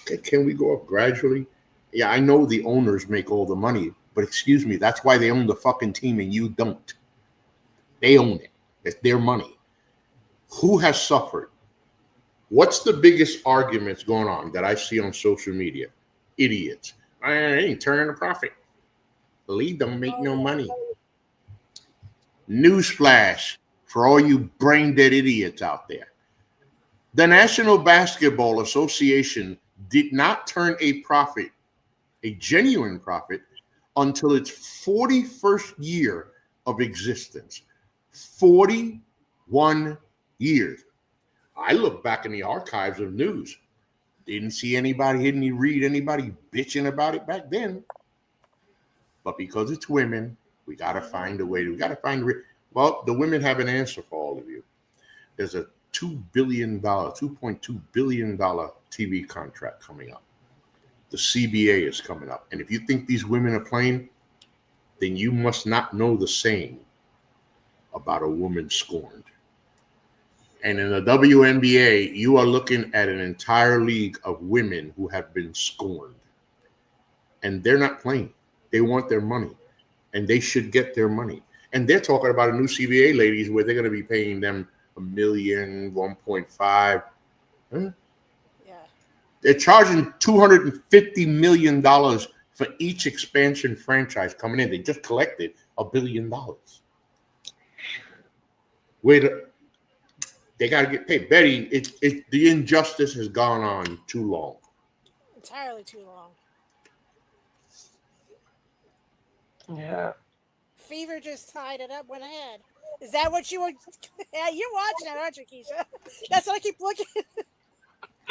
Okay, can we go up gradually? Yeah, I know the owners make all the money, but excuse me, that's why they own the fucking team and you don't. They own it. It's their money. Who has suffered? What's the biggest arguments going on that I see on social media? Idiots. I ain't turning a profit. The league don't make no money. Newsflash for all you brain-dead idiots out there. The National Basketball Association did not turn a profit, a genuine profit, until its 41st year of existence. 41 years. I look back in the archives of news. Didn't read anybody bitching about it back then. But because it's women, we got to find a way. Well, the women have an answer for all of you. There's a $2.2 billion TV contract coming up. The CBA is coming up. And if you think these women are playing, then you must not know the saying about a woman scorned. And in the WNBA, you are looking at an entire league of women who have been scorned. And they're not playing. They want their money. And they should get their money. And they're talking about a new CBA, ladies, where they're going to be paying them $1 million, 1.5. Huh? Yeah. They're charging $250 million for each expansion franchise coming in. They just collected $1 billion. They got to get paid. Betty, the injustice has gone on too long. Entirely too long. Yeah. Fever just tied it up, went ahead. Is that what you were? Yeah, you're watching that, aren't you, Kesha? That's what I keep looking. That's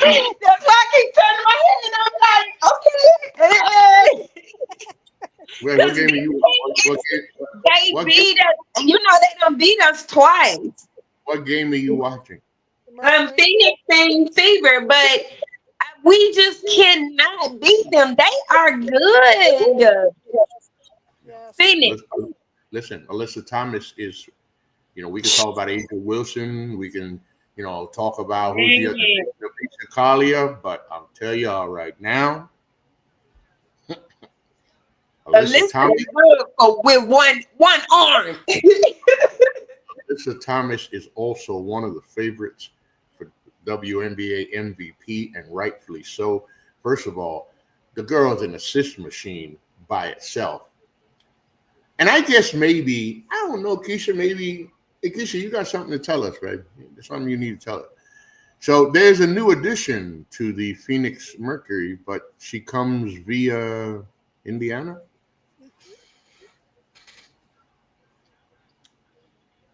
why I keep turning my head and I'm like, okay. Wait, what game are you? They beat us. You know they done beat us twice. What game are you watching? Phoenix and Fever, but We just cannot beat them. They are good. Yes. Phoenix. Listen, Alyssa Thomas is, we can talk about Angel Wilson. We can, talk about who's the other Kalia, but I'll tell y'all right now, Alyssa Thomas with one arm. Alyssa Thomas is also one of the favorites for WNBA MVP, and rightfully so. First of all, the girl is an assist machine by itself. And I guess maybe, I don't know, Kesha, Kesha, you got something to tell us, right? There's something you need to tell us. So there's a new addition to the Phoenix Mercury, but she comes via Indiana?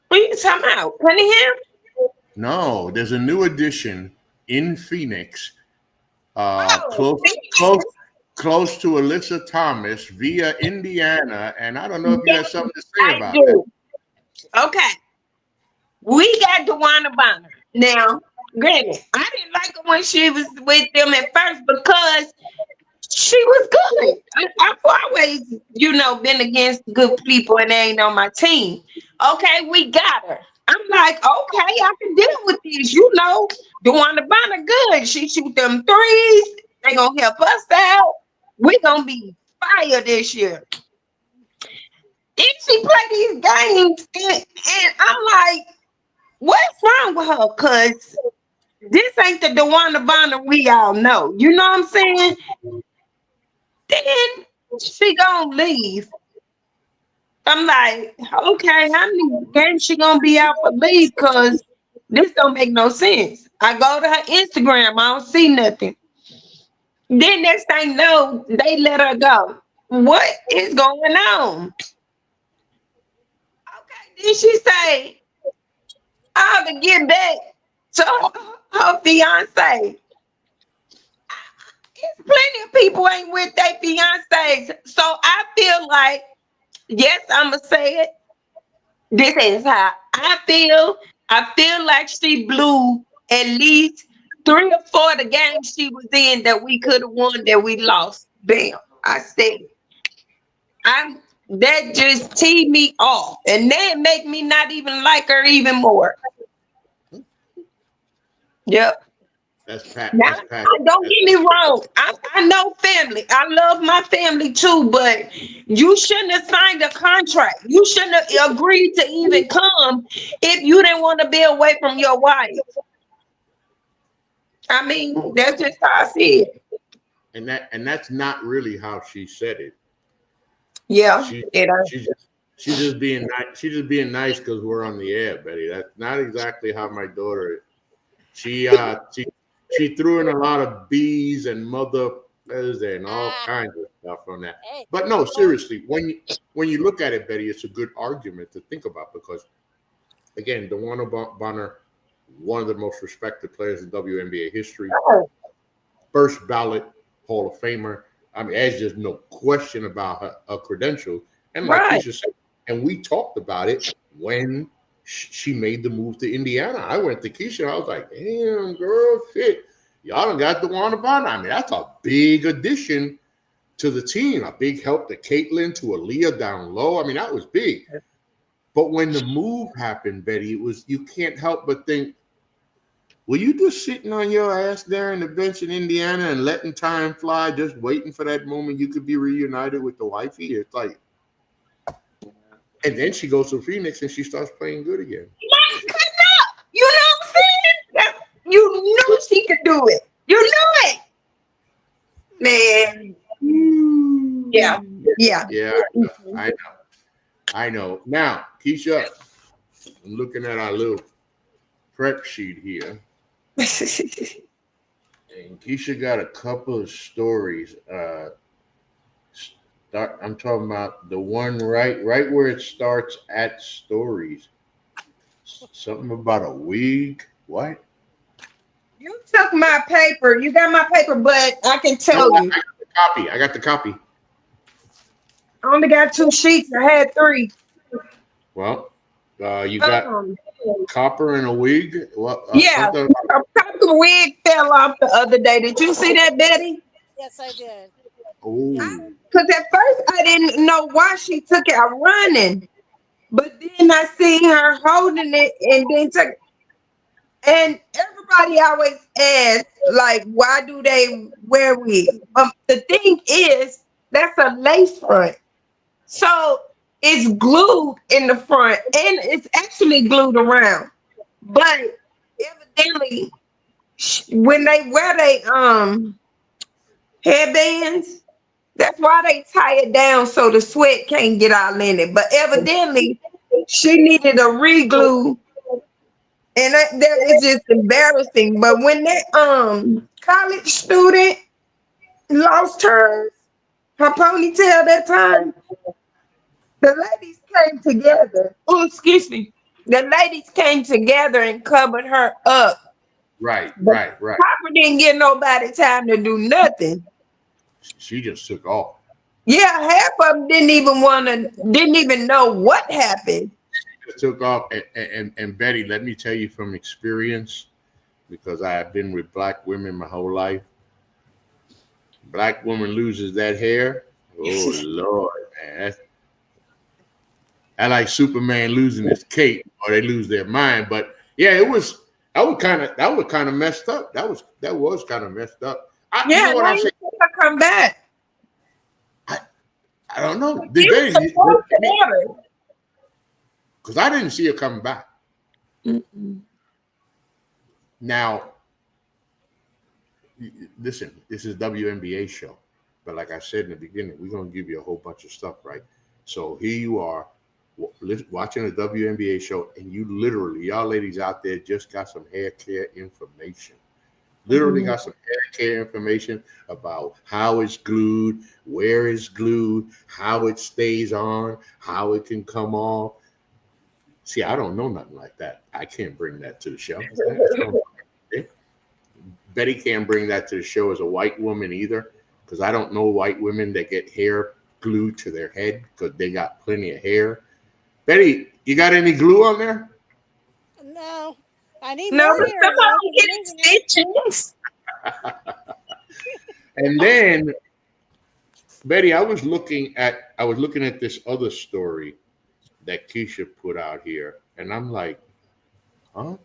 What are you talking about? Cunningham? No, there's a new addition in Phoenix, close to Alyssa Thomas via Indiana, and I don't know if you have something to say about that. Okay, we got DeWanna Bonner. Now, granted, I didn't like her when she was with them at first because she was good. I've always, been against good people and they ain't on my team. Okay, we got her. I'm like, okay, I can deal with this. DeWanna Bonner good. She shoot them threes. They gonna help us out. We gonna be fire this year. Then she play these games, and I'm like, what's wrong with her? Cause this ain't the DeWanna Bonner we all know. You know what I'm saying? Then she gonna leave. I'm like, okay, how many games she gonna be out for leave? Cause this don't make no sense. I go to her Instagram, I don't see nothing. Then next thing you know, they let her go. What is going on? Okay, then she say, I have to get back to her fiance. Plenty of people ain't with their fiancés. So I feel like, yes, I'ma say it. This is how I feel. I feel like she blew at least 3 or 4 of the games she was in that we could have won that we lost. Bam. I said it. That just teed me off. And that make me not even like her even more. Yep. That's Pat. Now, don't get me wrong. I know family. I love my family too, but you shouldn't have signed a contract. You shouldn't have agreed to even come if you didn't want to be away from your wife. I mean, that's just how I see it. And that's not really how she said it. Yeah, she's just being nice. She's just being nice because we're on the air, Betty. That's not exactly how my daughter is. She threw in a lot of bees and motherfuckers and all kinds of stuff on that. But no, seriously, when you look at it, Betty, it's a good argument to think about because, again, DeWanna Bonner, one of the most respected players in WNBA history, first ballot Hall of Famer. I mean, there's just no question about her credentials. And like Kesha said, and we talked about it when she made the move to Indiana. I went to Kesha and I was like, damn, girl, shit. Y'all done got DeWanna Bonner. I mean, that's a big addition to the team. A big help to Caitlin, to Aaliyah down low. I mean, that was big. But when the move happened, Betty, you can't help but think, were you just sitting on your ass there in the bench in Indiana and letting time fly, just waiting for that moment you could be reunited with the wifey? It's like, and then she goes to Phoenix and she starts playing good again. You know what I'm saying? You knew she could do it. You knew it. Man. Yeah. I know. Now, Kesha, I'm looking at our little prep sheet here. And Kesha got a couple of stories. I'm talking about the one right where it starts at stories. Something about a wig. What? You took my paper. You got my paper, but I can tell you. I got the copy. I only got 2 sheets. I had 3. Well, You got copper and a wig. What? Yeah, Something. a proper wig fell off the other day. Did you see that, Betty? Yes, I did. Oh, Yes. Because at first I didn't know why she took it out running, but then I seen her holding it and then took. And everybody always asks, like, why do they wear wigs? The thing is, that's a lace front. So it's glued in the front and it's actually glued around. But evidently, when they wear they headbands, that's why they tie it down so the sweat can't get all in it. But evidently, she needed a re-glue, and that is just embarrassing. But when that college student lost her ponytail that time, the ladies came together. Oh, excuse me. The ladies came together and covered her up. right. Papa didn't give nobody time to do nothing. She just took off. Yeah, half of them didn't even know what happened. Just took off. And Betty, let me tell you from experience, because I have been with black women my whole life. Black woman loses that hair. Oh Lord, man. I like Superman losing his cape, or they lose their mind. But yeah, that was kind of messed up. That was kind of messed up. You know what I say? Come back. I don't know. Because I didn't see her coming back. Now, listen, this is WNBA show, but like I said in the beginning, we're gonna give you a whole bunch of stuff, right? So here you are watching a WNBA show, and you literally, y'all ladies out there, just got some hair care information. Literally got some hair care information about how it's glued, where it's glued, how it stays on, how it can come off. See, I don't know nothing like that. I can't bring that to the show. Betty can't bring that to the show as a white woman either, because I don't know white women that get hair glued to their head because they got plenty of hair. Betty, you got any glue on there? No, I need no, more but hair. somebody get stitches. And then, Betty, I was looking at this other story that Kesha put out here, and I'm like, huh?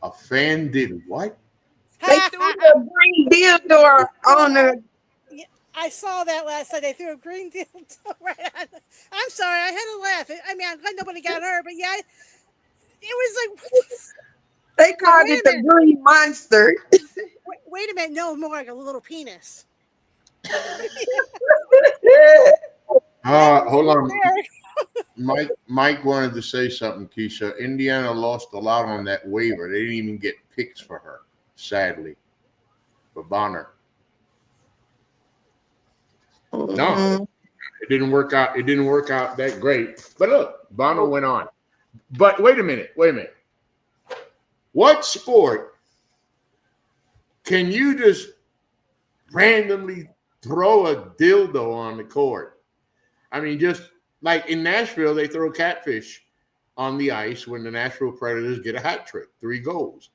A fan did what? They threw the green dildo on the. I saw that last night. They threw a green dildo right on. I'm sorry, I had to laugh. I mean, I'm glad nobody got hurt, but yeah, it was like, what the They called it the green monster. wait a minute, no, more like a little penis. Hold on. Mike wanted to say something, Kesha. Indiana lost a lot on that waiver. They didn't even get picks for her, sadly, for Bonner. No, it didn't work out. It didn't work out that great. But look, Bonner went on. But wait a minute. What sport can you just randomly throw a dildo on the court? I mean, just like in Nashville, they throw catfish on the ice when the Nashville Predators get a hat trick, 3 goals.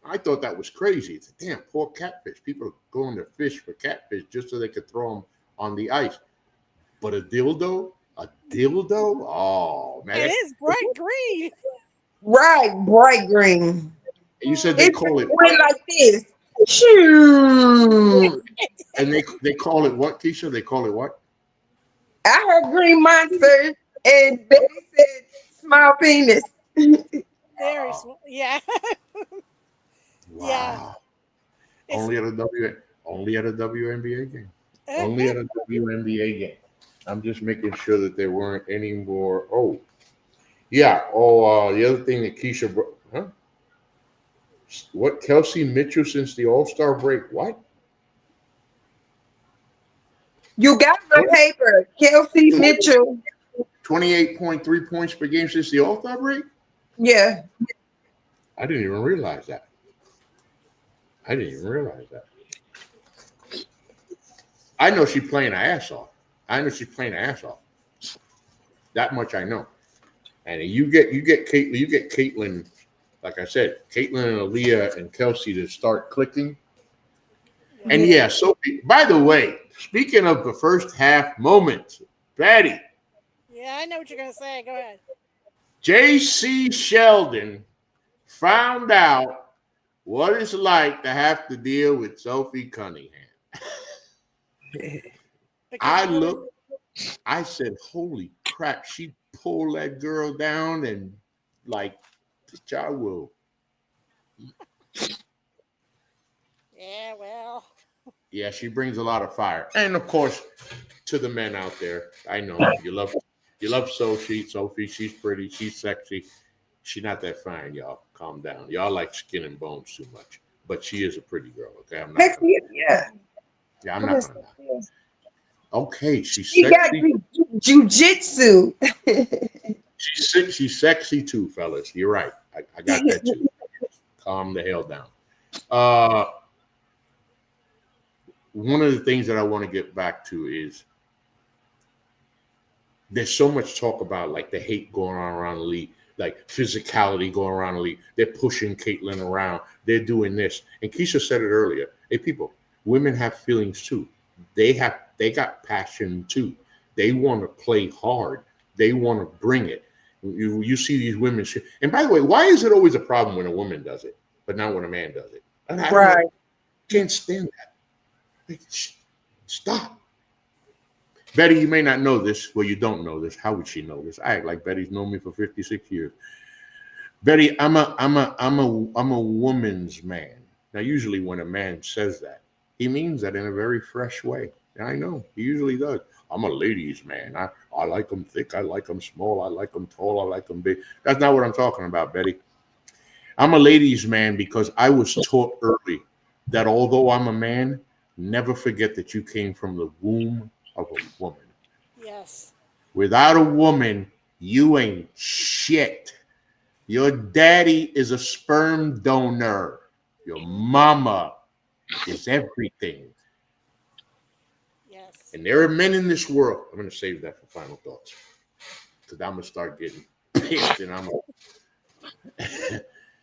I thought that was crazy. It's damn poor catfish. People are going to fish for catfish just so they could throw them on the ice. But a dildo? Oh, man. It is bright green. Right, bright green. You said they call it what? Like this. Shoo. And they call it what, Kesha? They call it what? I heard green monster, and Betty said small penis. Very small. Yeah. Wow. Yeah. Only at a WNBA game. Only at a WNBA game. I'm just making sure that there weren't any more. Oh, yeah. Oh, the other thing that Kesha brought. Huh? What? Kelsey Mitchell since the All-Star break? What? You got the paper. Kelsey Mitchell. 28.3 points per game since the All-Star break? Yeah. I didn't even realize that. I know she's playing her ass off. That much I know. And you get Caitlin, like I said, Caitlin and Aaliyah and Kelsey to start clicking. And yeah, so by the way, speaking of the first half moments, Betty. Yeah, I know what you're gonna say. Go ahead. J.C. Sheldon found out what it's like to have to deal with Sophie Cunningham. I looked, I said, holy crap, she pulled that girl down and like, I will. Yeah, well. Yeah, she brings a lot of fire. And of course, to the men out there, I know you love Sophie. She's pretty, she's sexy. She's not that fine, y'all. Calm down. Y'all like skin and bones too much. But she is a pretty girl, okay? I'm not gonna, yeah, I'm not gonna lie. Okay, she's sexy. Jiu-jitsu. She's sexy too, fellas. You're right. I got that too. Calm the hell down. One of the things that I want to get back to is there's so much talk about like the hate going on around the league, like physicality going around the league. They're pushing Caitlin around. They're doing this. And Kesha said it earlier. Hey, people, women have feelings too. They got passion too. They want to play hard. They want to bring it. You see these women. And by the way, why is it always a problem when a woman does it, but not when a man does it? I can't stand that. Stop. Betty, you may not know this. Well, you don't know this. How would she know this? I act like Betty's known me for 56 years. Betty, I'm a woman's man. Now, usually when a man says that, he means that in a very fresh way. And I know he usually does. I'm a ladies' man. I like them thick. I like them small. I like them tall. I like them big. That's not what I'm talking about, Betty. I'm a ladies' man because I was taught early that although I'm a man, never forget that you came from the womb of a woman. Yes. Without a woman, you ain't shit. Your daddy is a sperm donor. Your mama is everything. Yes. And there are men in this world. I'm going to save that for final thoughts because I'm going to start getting pissed and I'm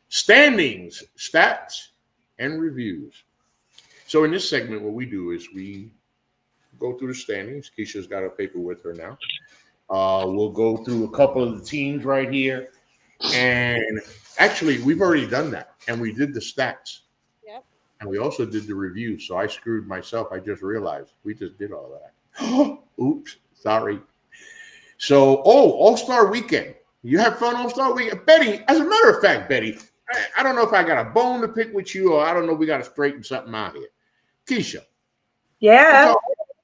standings, stats, and reviews. So in this segment, what we do is we go through the standings. Kesha's got her paper with her now. We'll go through a couple of the teams right here. And actually, we've already done that. And we did the stats. Yep. And we also did the reviews. So I screwed myself. I just realized we just did all that. Oops. Sorry. So, All-Star Weekend. You have fun All-Star Weekend? Betty, as a matter of fact, Betty, I don't know if I got a bone to pick with you or I don't know if we got to straighten something out here. Kesha. Yeah.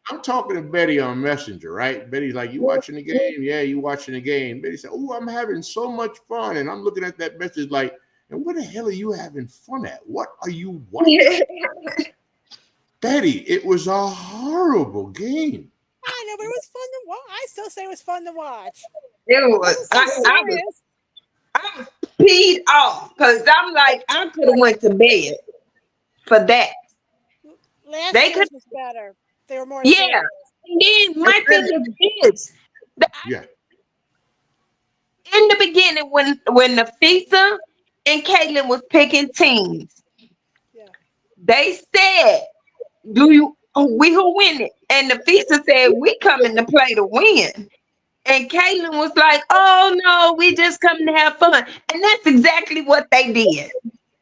I'm talking to Betty on Messenger, right? Betty's like, you watching the game? Yeah, you watching the game. Betty said, oh, I'm having so much fun. And I'm looking at that message like, and what the hell are you having fun at? What are you watching? Betty, it was a horrible game. I know, but it was fun to watch. I still say it was fun to watch. It was. I was peed off because I'm like, I could have went to bed for that. Last year's was better. They were more serious. serious. And then my thing is this. In the beginning, when Nafisa and Caitlin was picking teams, they said, we who win it? And Nafisa said, we coming to play to win. And Caitlin was like, oh no, we just come to have fun. And that's exactly what they did.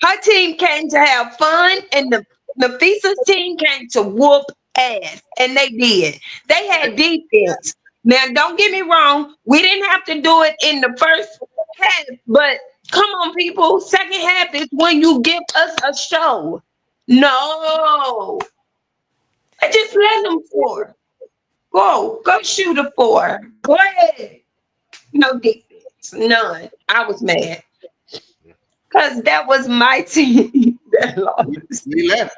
Her team came to have fun, and Nafisa's team came to whoop ass. And they did. They had defense. Now, don't get me wrong. We didn't have to do it in the first half. But come on, people. Second half is when you give us a show. No. I just let them score. Go shoot a 4. Go ahead. No defense. None. I was mad. Because that was my team that lost.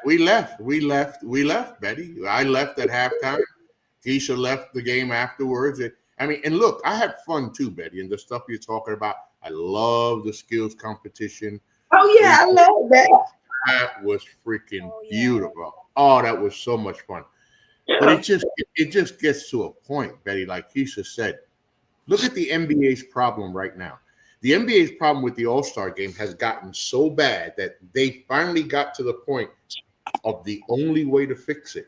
We left, Betty. I left at halftime. Kesha left the game afterwards. I mean, and look, I had fun too, Betty, and the stuff you're talking about. I love the skills competition. Oh, yeah, I love that. That was freaking beautiful. Oh, that was so much fun. But it just gets to a point, Betty, like Kesha said, Look at the NBA's problem right now. The NBA's problem with the All-Star game has gotten so bad that they finally got to the point of the only way to fix it.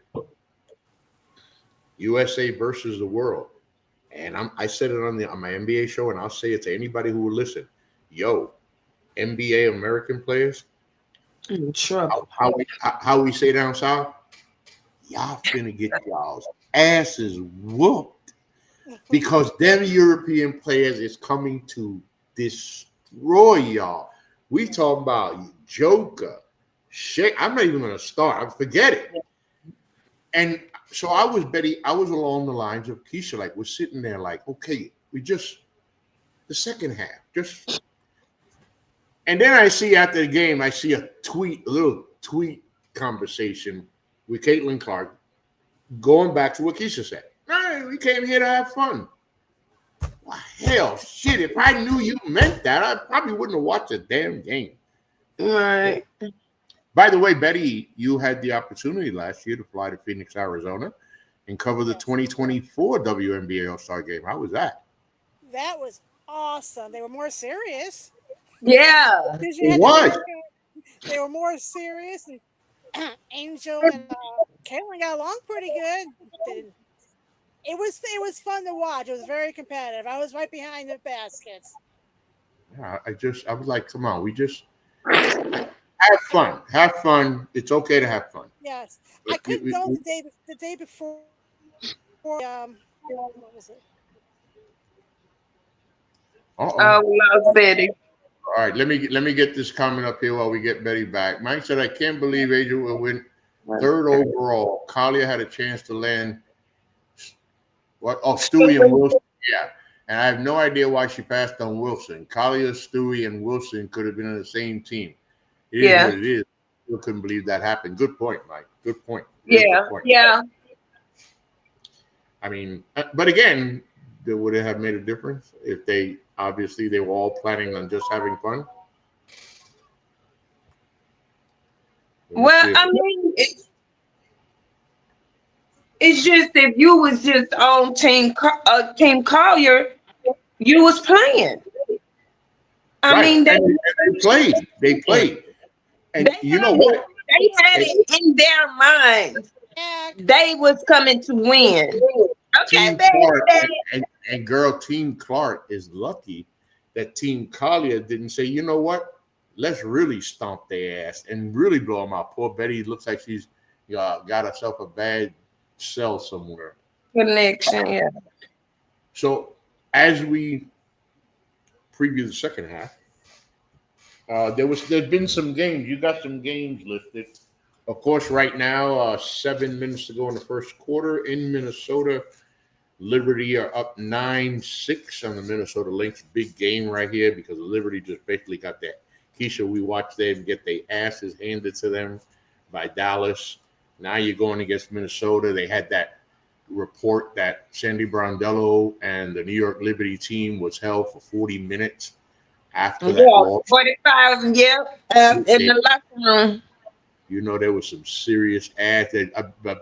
USA versus the world. And I said it on my NBA show, and I'll say it to anybody who will listen. Yo, NBA American players, In trouble. how we say down south, y'all finna get y'all's asses whooped because them European players is coming to destroy y'all. We talking about Joker, Shake. I'm not even gonna start. I forget it. And so I was along the lines of Kesha, like we're sitting there like, okay, the second half, and then I see after the game, I see a little tweet conversation with Caitlin Clark going back to what Kesha said. Hey, we came here to have fun. Well, hell, shit, if I knew you meant that, I probably wouldn't have watched the damn game. Right. By the way, Betty, you had the opportunity last year to fly to Phoenix, Arizona, and cover the 2024 WNBA All-Star game. How was that? That was awesome. They were more serious. Yeah. It was. They were more serious, and Angel and Caitlin got along pretty good. It was fun to watch. It was very competitive. I was right behind the baskets. Yeah, I was like, come on, we just have fun. Have fun. It's okay to have fun. Yes, I couldn't go the day before. What was it? Loves Betty. All right, let me get this comment up here while we get Betty back. Mike said, I can't believe Angel will win third overall. Kalia had a chance to land Stewie and Wilson. Yeah. And I have no idea why she passed on Wilson. Kalia, Stewie, and Wilson could have been on the same team. It is what it is. I couldn't believe that happened. Good point, Mike. Good point. Good point. Yeah. I mean, but again, would it have made a difference if they were all planning on just having fun? Well, I mean, it's just if you was just on Team Collier, you was playing. I mean, they played. They played. And you know what? They had it in their minds. They was coming to win. Okay, Clark, and girl, Team Clark is lucky that Team Collier didn't say, you know what? Let's really stomp their ass and really blow them out. Poor Betty looks like she's got herself a bad cell somewhere. Connection, yeah. So as we preview the second half, there's been some games. You got some games listed. Of course, right now, 7 minutes to go in the first quarter in Minnesota. Liberty are up 9-6 on the Minnesota Lynx. Big game right here because Liberty just basically got that. Kesha, we watched them get their asses handed to them by Dallas. Now you're going against Minnesota. They had that report that Sandy Brondello and the New York Liberty team was held for 40 minutes after that loss. 45, in the locker room. You know, there was some serious ads.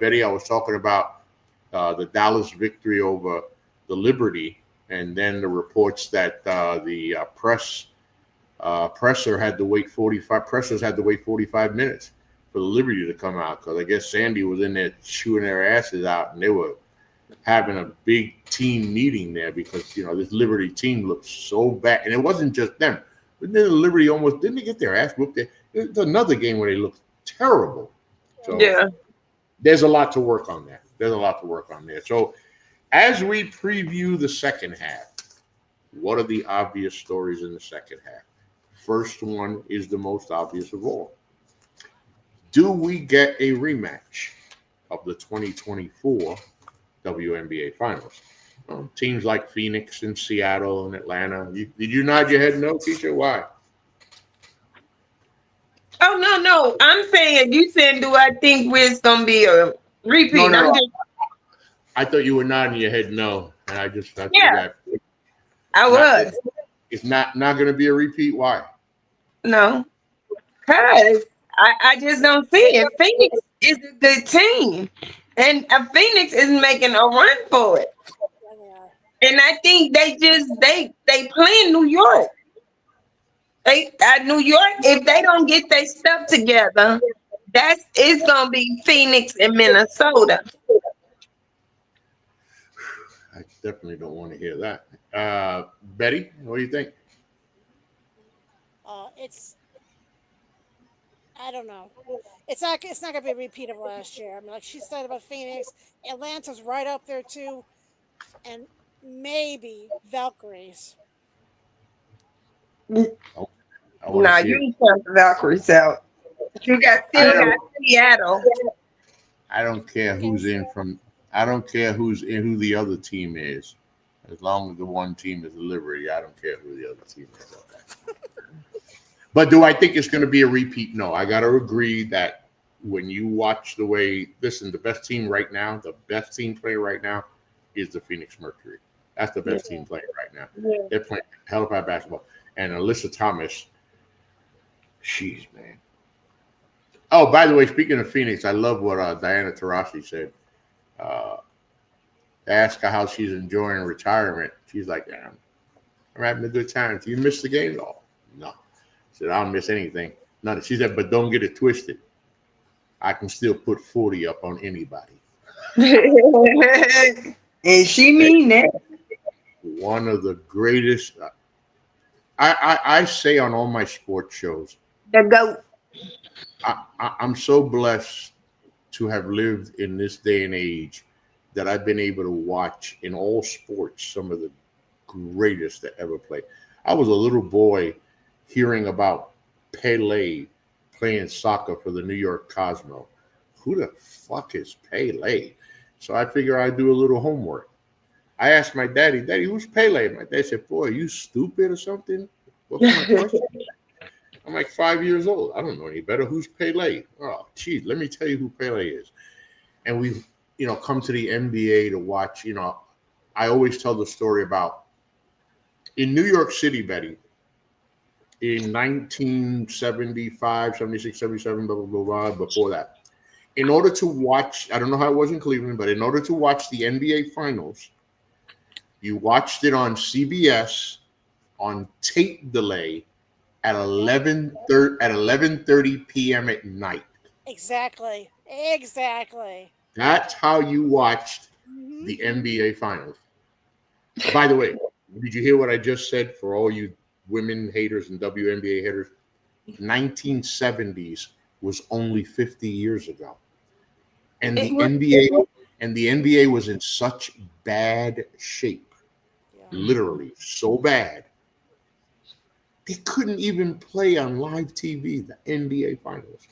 Betty, I was talking about the Dallas victory over the Liberty, and then the reports that the pressers had to wait 45 minutes for the Liberty to come out because I guess Sandy was in there chewing their asses out, and they were having a big team meeting there because this Liberty team looked so bad, and it wasn't just them. But then the Liberty almost didn't get their ass whooped. There's another game where they looked terrible. So there's a lot to work on there. So as we preview the second half, what are the obvious stories in the second half? First one is the most obvious of all. Do we get a rematch of the 2024 WNBA Finals? Well, teams like Phoenix and Seattle and Atlanta. Did you nod your head no, Kesha? Why? Oh, no. I'm saying, you said, do I think it's going to be a repeat? No. I thought you were nodding your head no. And I was. It's not going to be a repeat. Why? No. Because I just don't see it. Phoenix is a good team. And Phoenix is making a run for it. And I think they play in New York. New York, if they don't get their stuff together, it's gonna be Phoenix and Minnesota. I definitely don't want to hear that. Betty, what do you think? It's I don't know. It's not gonna be a repeat of last year. I mean, like she said about Phoenix, Atlanta's right up there too, and maybe Valkyries. Oh, I want to Nah, see you it. ain't count the Valkyries out. You I still got don't. Seattle. I don't care Okay, who's in so from. I don't care who's in, who the other team is, as long as the one team is the Liberty. I don't care who the other team is. But do I think it's going to be a repeat? No, I got to agree that when you watch the way, listen, the best team right now, the best team player right now is the Phoenix Mercury. That's the best team playing right now. Yeah. They're playing hell of high basketball. And Alyssa Thomas, she's, man. Oh, by the way, speaking of Phoenix, I love what Diana Taurasi said. Uh, ask her how she's enjoying retirement. She's like, yeah, I'm having a good time. Do you miss the game? Oh, no. She said, I don't miss anything. None. She said, but don't get it twisted. I can still put 40 up on anybody. And she mean that. One of the greatest. I say on all my sports shows, The GOAT. I'm so blessed to have lived in this day and age that I've been able to watch in all sports some of the greatest that ever played. I was a little boy hearing about Pele playing soccer for the New York Cosmo. Who the fuck is Pele? So I figure I'd do a little homework. I asked my daddy, who's Pele? My dad said, boy, are you stupid or something? What kind of question? I'm like 5 years old. I don't know any better. Who's Pele? Oh, geez, let me tell you who Pele is. And we, come to the NBA to watch. I always tell the story about in New York City, Betty, in 1975, 76, 77, blah, blah, blah, blah, before that. In order to watch, I don't know how it was in Cleveland, but in order to watch the NBA Finals, you watched it on CBS on tape delay at 11:30 p.m. at night. exactly. That's how you watched Hmm. the NBA Finals. By the way, did you hear what I just said for all you women haters and WNBA haters? 1970s was only 50 years ago. And It the was, NBA was in such bad shape, Yeah. literally so bad. They couldn't even play on live TV the NBA Finals.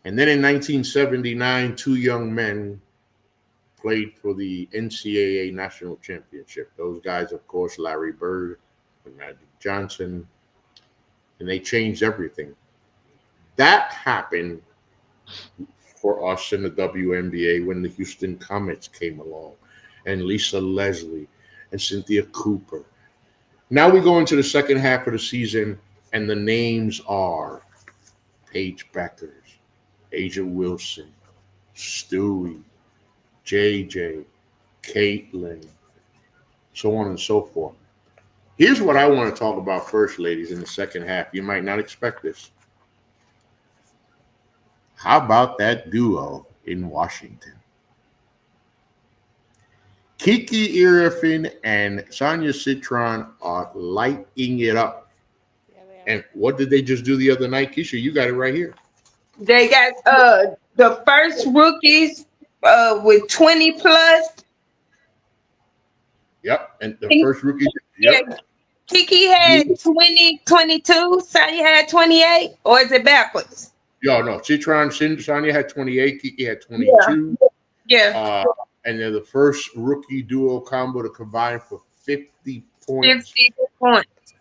And then in 1979, two young men played for the NCAA National Championship. Those guys, of course, Larry Bird and Magic Johnson, and they changed everything. That happened for us in the WNBA when the Houston Comets came along, and Lisa Leslie and Cynthia Cooper. Now we go into the second half of the season, and the names are Paige Beckers, Asia Wilson, Stewie, JJ, Caitlin, so on and so forth. Here's what I want to talk about first, ladies, in the second half. You might not expect this. How about that duo in Washington? Kiki Irefin and Sonia Citron are lighting it up. Yeah, they are. And what did they just do the other night? Keisha, you got it right here. they got the first rookies with 20 plus. Yep. And the Kiki, first rookie, yeah, yep. Kiki had 20, 22. Sonya had 28. Or is it backwards? No. Sonia had 28. Kiki had Yeah. 22. Yeah. And they're the first rookie duo combo to combine for 50 points. 50 points.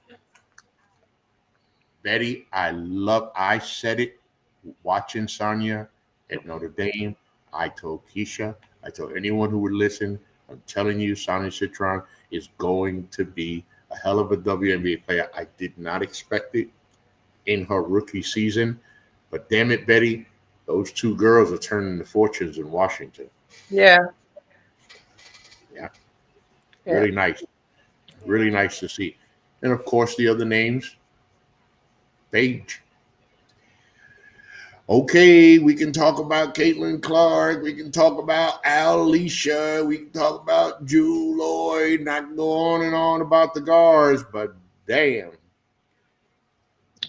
Betty, I said it watching Sonia at Notre Dame. I told Keisha, I told anyone who would listen, I'm telling you, Sonia Citron is going to be a hell of a WNBA player. I did not expect it in her rookie season, but damn it, Betty, those two girls are turning the fortunes in Washington. Yeah. Yeah. Really nice. Really nice to see. And of course, the other names, Paige. Okay, we can talk about Caitlin Clark. We can talk about Alicia. We can talk about Jewel Lloyd. Not go on and on about the guards, but damn,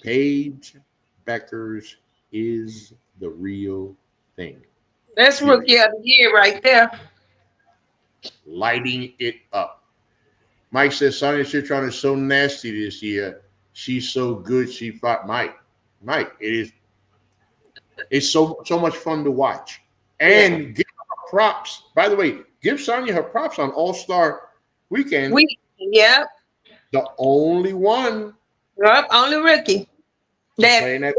Paige Beckers is the real thing. That's rookie of the year right there. Lighting it up. Mike says Sonya Citron is so nasty this year. She's so good. She fought Mike. Mike, it's so much fun to watch. And give her props. By the way, give Sonya her props on All-Star Weekend. Yep. The only one. Yep, only rookie. That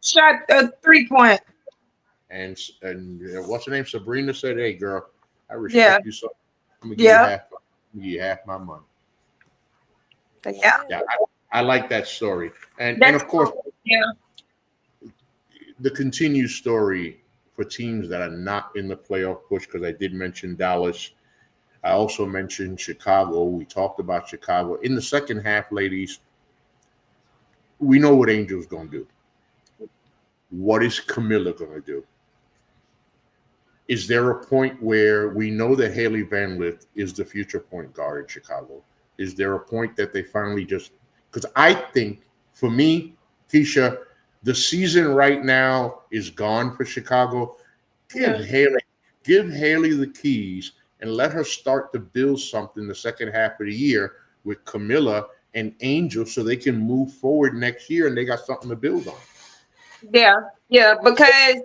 shot a 3-point. And what's her name? Sabrina said, "Hey, girl, I respect you so. I'm gonna give you half my money." Yeah. I like that story, and of course, the continued story for teams that are not in the playoff push. Because I did mention Dallas. I also mentioned Chicago. We talked about Chicago in the second half, ladies. We know what Angel's going to do. What is Camilla going to do? Is there a point where we know that Haley Van Lith is the future point guard in Chicago? Is there a point that they finally just – because I think, for me, Kesha, the season right now is gone for Chicago. Give Haley the keys and let her start to build something the second half of the year with Camilla and Angel so they can move forward next year and they got something to build on. Yeah, because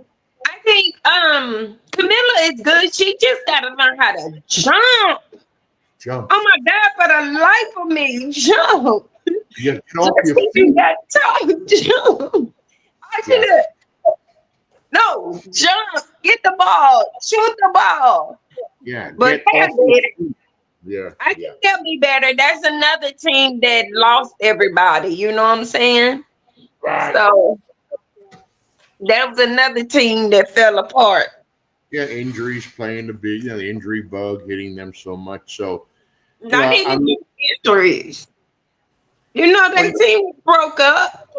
I think Camilla is good. She just got to learn how to jump. Oh my God, for the life of me, jump. Yeah, get off your feet. You got to jump. No, jump, get the ball, shoot the ball. Yeah, but I think they'll be better. There's another team that lost everybody. You know what I'm saying? Right. So that was another team that fell apart. Yeah, injuries playing the big, the injury bug hitting them so much. So not even injuries. You know that team broke up.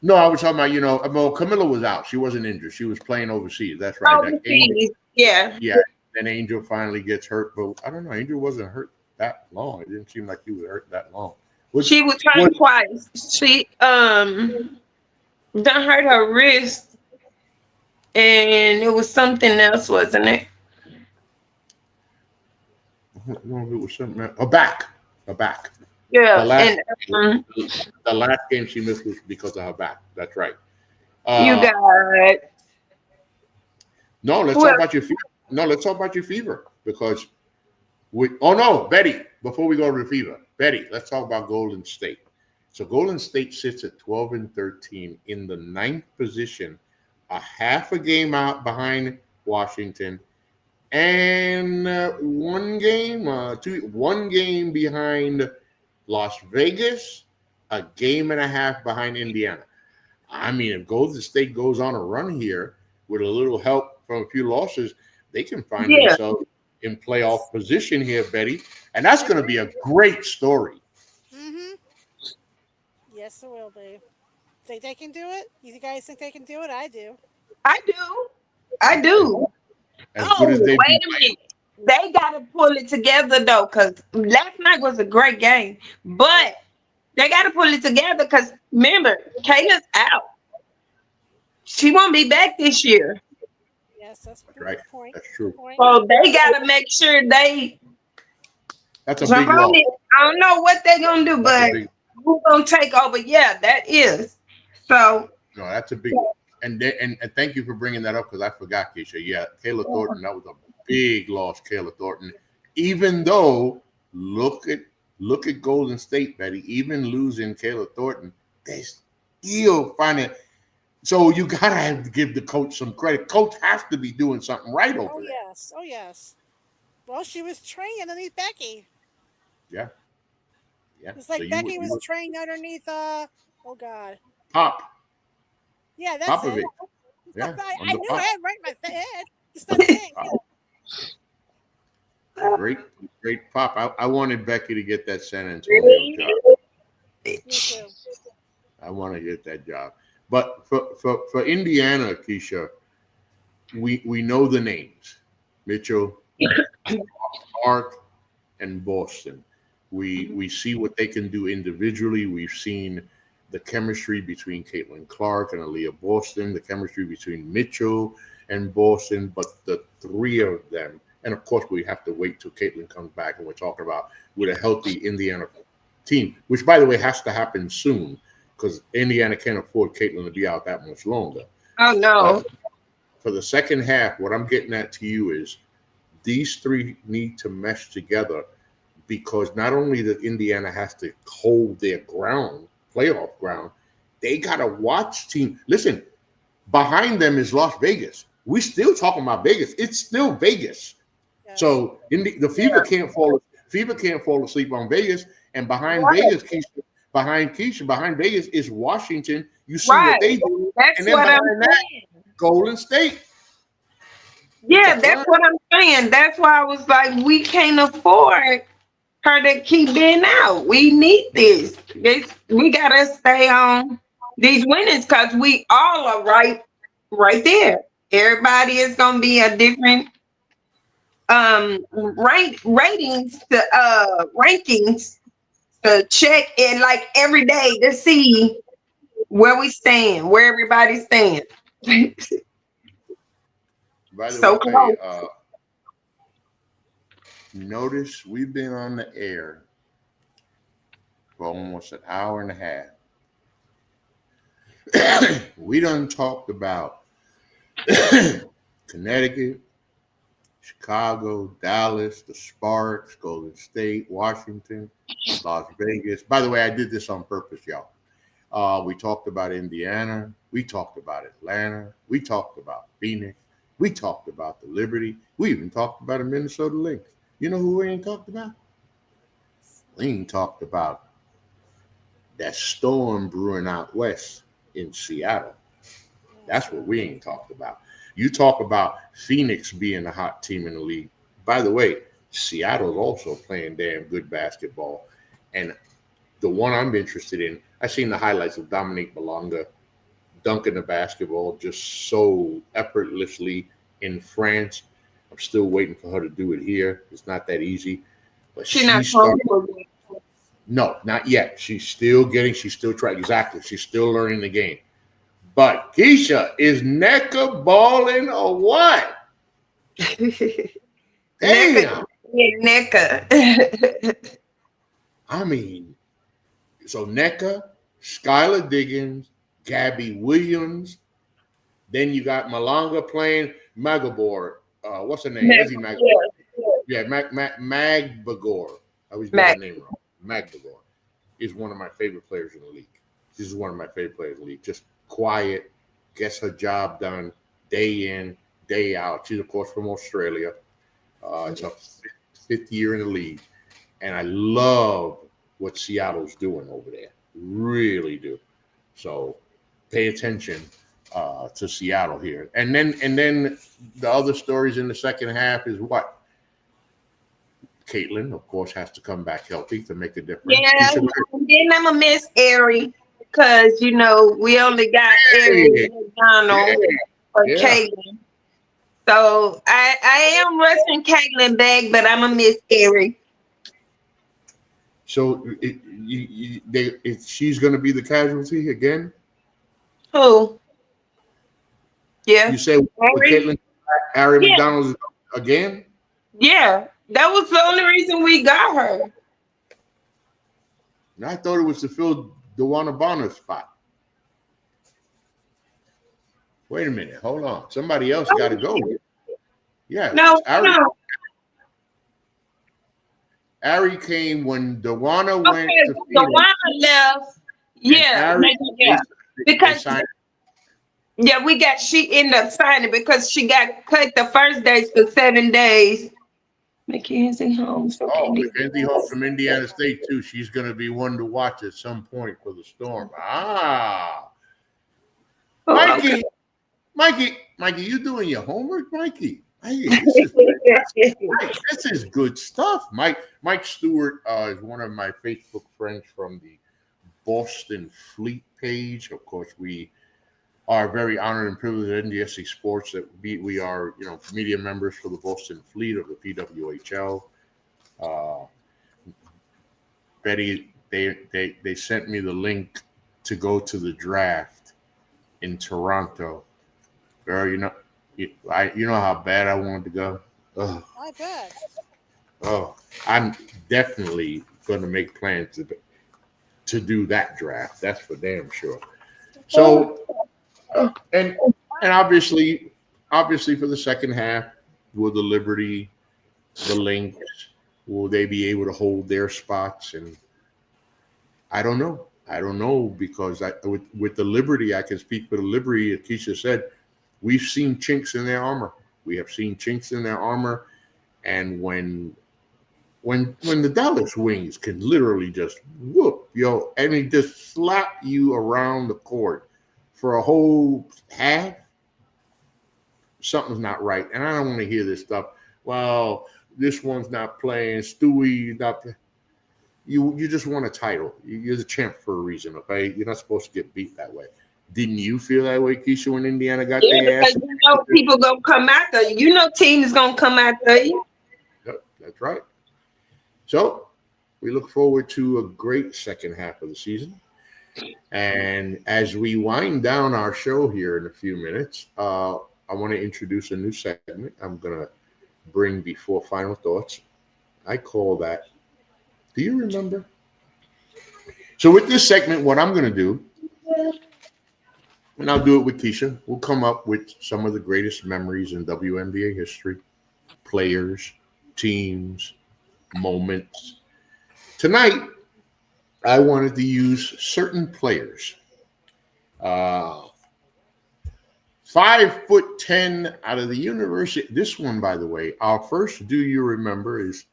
No, I was talking about, well, Camilla was out. She wasn't injured. She was playing overseas. That's right. Yeah. Then Angel finally gets hurt, but I don't know. Angel wasn't hurt that long. It didn't seem like he was hurt that long. She was hurt twice. She done hurt her wrist, and it was something else, wasn't it? I don't know if it was something else. Her back. Yeah. The last game she missed was because of her back. That's right. You got it. No, let's talk about your fever. Let's talk about your fever because Betty, before we go to the fever, Betty, let's talk about Golden State. So Golden State sits at 12-13 in the 9th position, a half a game out behind Washington, and one game behind Las Vegas, a game and a half behind Indiana. I mean, if Golden State goes on a run here with a little help from a few losses, they can find themselves in playoff position here, Betty. And that's going to be a great story. Mm-hmm. Yes, it will be. Think they can do it? You guys think they can do it? I do. I do. Good as they wait a minute. They got to pull it together, though, because last night was a great game. But they got to pull it together because, remember, Kayla's out. She won't be back this year. Yes, that's right. Point. That's true. So they got to make sure they. That's a big loss. I don't know what they're going to do, but who's going to take over? Yeah, that is. So. No, that's a big. And thank you for bringing that up because I forgot, Kesha. Yeah, Kayla Thornton, that was a big loss, Kayla Thornton. Even though, look at Golden State, Betty. Even losing Kayla Thornton, they still find it. So you gotta have to give the coach some credit. Coach has to be doing something right over there. Oh yes. Well, she was trained underneath Becky. Yeah. It's like Becky was trained underneath. Oh God. Pop. Yeah, that's it. I knew I had right in my head. It's not a thing. great pop. I wanted Becky to get that San Antonio job. Me too. I want to get that job. But for Indiana, Kesha, we know the names: Mitchell, Clark, and Boston. We see what they can do individually. We've seen the chemistry between Caitlin Clark and Aaliyah Boston, the chemistry between Mitchell and Boston, but the three of them, and of course we have to wait till Caitlin comes back, and we're talking about with a healthy Indiana team, which by the way has to happen soon because Indiana can't afford Caitlin to be out that much longer. Oh no. But for the second half, what I'm getting at to you is these three need to mesh together because not only does Indiana has to hold their ground, playoff ground, they got to watch team. Listen, behind them is Las Vegas. We still talking about Vegas. It's still Vegas. Yes. So the Fever can't fall asleep on Vegas. And behind Vegas, behind Vegas is Washington. You see what they do. That's and then what I'm saying. Golden State. Yeah, that's what I'm saying. That's why I was like, we can't afford her to keep being out. We need this. We gotta stay on these winnings because we all are right there. Everybody is gonna be a different rankings to check in like every day to see where we stand, where everybody stands. By the So way, notice we've been on the air for almost an hour and a half. We done talked about Connecticut, Chicago, Dallas, the Sparks, Golden State, Washington, Las Vegas. By the way, I did this on purpose, y'all. We talked about Indiana. We talked about Atlanta. We talked about Phoenix. We talked about the Liberty. We even talked about the Minnesota Lynx. You know who we ain't talked about? We ain't talked about that storm brewing out west in Seattle. That's what we ain't talked about. You talk about Phoenix being a hot team in the league. By the way, Seattle's also playing damn good basketball. And the one I'm interested in, I've seen the highlights of Dominique Malonga dunking the basketball just so effortlessly in France. I'm still waiting for her to do it here. It's not that easy. But no, not yet. She's still trying. Exactly. She's still learning the game. But Kesha, is NECA balling or what? Damn. NECA. I mean, so NECA, Skylar Diggins, Gabby Williams. Then you got Malonga playing Magabor. What's her name? Izzy Magabor. Yeah, Magbagor. I always get her name wrong. Magbagor is one of my favorite players in the league. This is one of my favorite players in the league. Just quiet, gets her job done day in, day out. She's, of course, from Australia. It's her fifth year in the league. And I love what Seattle's doing over there. Really do. So pay attention to Seattle here. And then the other stories in the second half is what? Caitlin, of course, has to come back healthy to make a difference. Yeah, and then I'm going to miss Ari because, we only got Ari McDonald for Caitlin. So I am rushing Caitlin back, but I'm going to miss Ari. So she's going to be the casualty again? Who? Yeah. You say Caitlin, Ari McDonald again? Yeah. That was the only reason we got her. I thought it was to fill DeWanna Bonner's spot. Wait a minute. Hold on. Somebody else got to go. Yeah. No. Ari came when DeWanna went to DeWanna left. Yeah. Because she ended up signing because she got cut the first day for 7 days. Mackenzie Holmes. Mackenzie Holmes from Indiana State, too. She's going to be one to watch at some point for the Storm. Mikey, you doing your homework, Mikey? Hey, this is good stuff. Mike Stewart is one of my Facebook friends from the Boston Fleet page. Of course, we are very honored and privileged at NGSC Sports that we are, media members for the Boston Fleet of the PWHL. Betty, they sent me the link to go to the draft in Toronto. Girl, you know how bad I wanted to go. Oh, I bet. oh, I'm definitely going to make plans to do that draft. That's for damn sure. So, and obviously for the second half, will the Liberty, the Lynx, will they be able to hold their spots? And I don't know. Because with the Liberty, I can speak for the Liberty. As Kesha said, we've seen chinks in their armor. We have seen chinks in their armor, and when the Dallas Wings can literally just whoop just slap you around the court for a whole half, something's not right. And I don't want to hear this stuff. Well, this one's not playing. Stewie's not. You just won a title. You're the champ for a reason, okay? You're not supposed to get beat that way. Didn't you feel that way, Kesha, when Indiana got their ass? Because people gonna come after you. Teams gonna come after you. Yep, that's right. So we look forward to a great second half of the season. And as we wind down our show here in a few minutes, I want to introduce a new segment I'm going to bring before final thoughts. I call that, do you remember? So with this segment, what I'm going to do, and I'll do it with Kesha, we'll come up with some of the greatest memories in WNBA history, players, teams, moments. Tonight, I wanted to use certain players. 5'10" out of the university. This one, by the way, our first "Do You Remember" is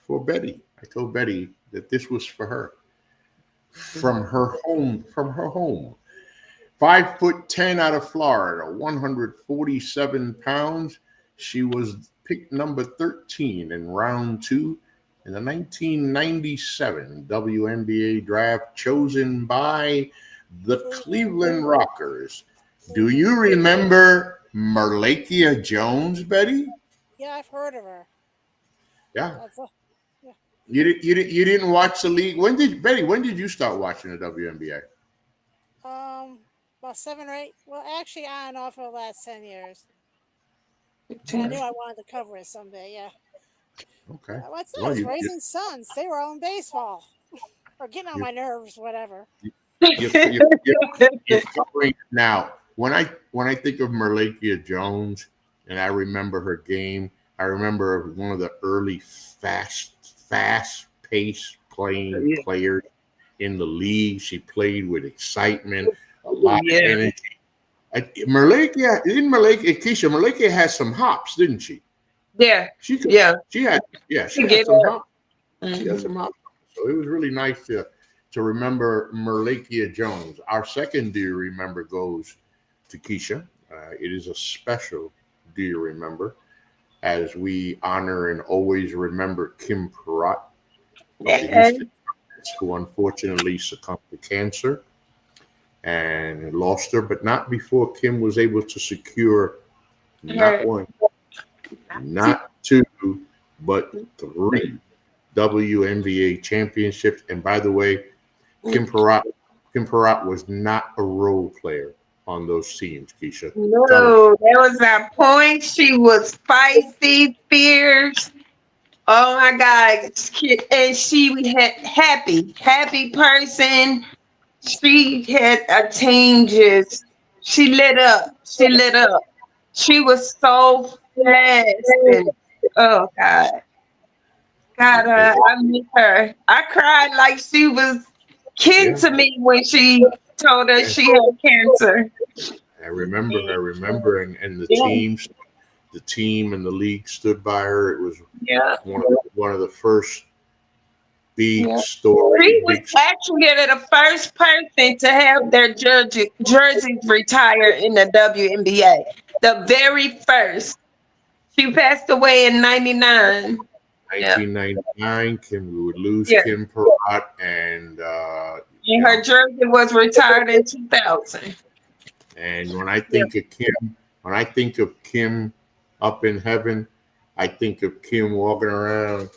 for Betty. I told Betty that this was for her. From her home. 5'10" out of Florida, 147 pounds. She was picked number 13 in round 2 in the 1997 WNBA draft, chosen by the Cleveland Rockers. Do you remember Merlakia Jones, Betty? Yeah, I've heard of her. Yeah. You didn't watch the league? When did you start watching the WNBA? About 7 or 8. Well, actually, on and off for the last 10 years. I knew I wanted to cover it someday. Yeah. Okay. What's that? Well, Rising Suns. They were all in baseball, or getting on my nerves, whatever. You're covering now. When I think of Merlakia Jones, and I remember her game, I remember one of the early fast-paced players in the league. She played with excitement, a lot of energy. Merlakia had some hops, didn't she? Yeah. She had some hops. Mm-hmm. She had some hops. So it was really nice to remember Merlakia Jones. Our second "Do You Remember" goes to Kesha. It is a special "Do You Remember" as we honor and always remember Kim Perrott, who unfortunately succumbed to cancer and lost her, but not before Kim was able to secure not one, not two, but 3 WNBA championships. And by the way, Kim Perrott was not a role player on those teams, Kesha. No, there was that point. She was feisty, fierce. Oh my God. And she had happy person. She had attained she lit up. She was so fast. Oh God. I miss her. I cried like she was kin to me when she told us she had cancer. I remember, and the team and the league stood by her. It was one of the first big stories. She was actually the first person to have their jerseys retired in the WNBA. The very first. She passed away in 99. 1999, we would lose Yeah. Kim Perrott, and And her jersey was retired in 2000. and when I think of Kim up in heaven, I think of Kim walking around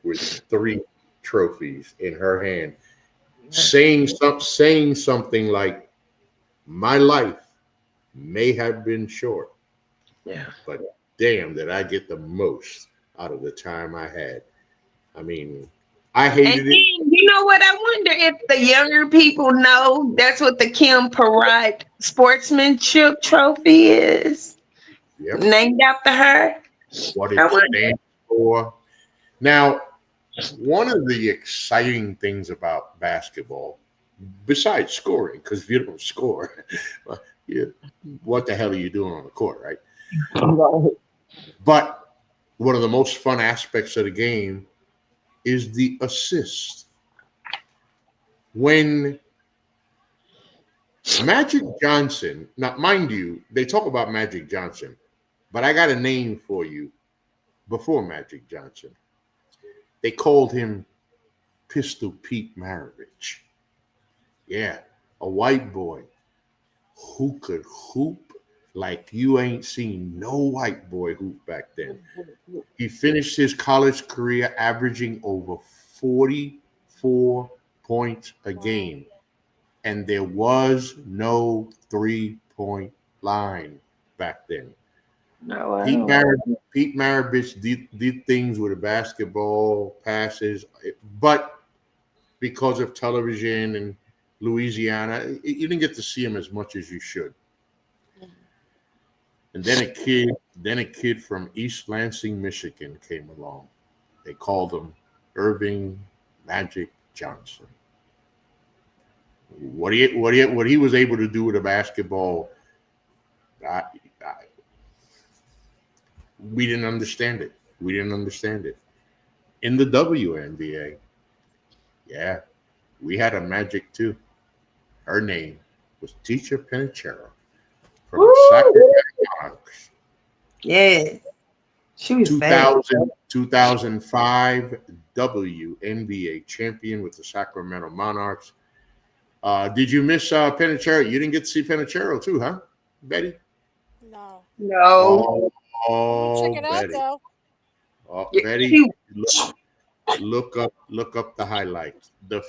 with 3 trophies in her hand, saying something like, "My life may have been short, but damn, did I get the most out of the time I had." I mean, I hated it. You know what? I wonder if the younger people know that's what the Kim Perrott Sportsmanship Trophy is. Yep. Named after her. What it stands for. Now, one of the exciting things about basketball, besides scoring, because if you don't score, what the hell are you doing on the court, right? But one of the most fun aspects of the game is the assist. When Magic Johnson, now mind you, they talk about Magic Johnson, but I got a name for you before Magic Johnson. They called him Pistol Pete Maravich. Yeah, a white boy who could hoop like you ain't seen no white boy hoop back then. He finished his college career averaging over 44 points a game, and there was no 3-point line back then. No, Pete Maravich did things with a basketball, passes, but because of television and Louisiana, you didn't get to see him as much as you should. And then a kid from East Lansing, Michigan came along. They called him Irving Magic Johnson. What he was able to do with a basketball, we didn't understand it. In the WNBA, yeah, we had a Magic too. Her name was Kesha Jackson from Sacramento Monarchs. Yeah. She was 2005 WNBA champion with the Sacramento Monarchs. Did you miss Penichero? You didn't get to see Penichero too, huh, Betty? No. Oh, Check it out Betty. though. Oh, Betty, look up the highlights. The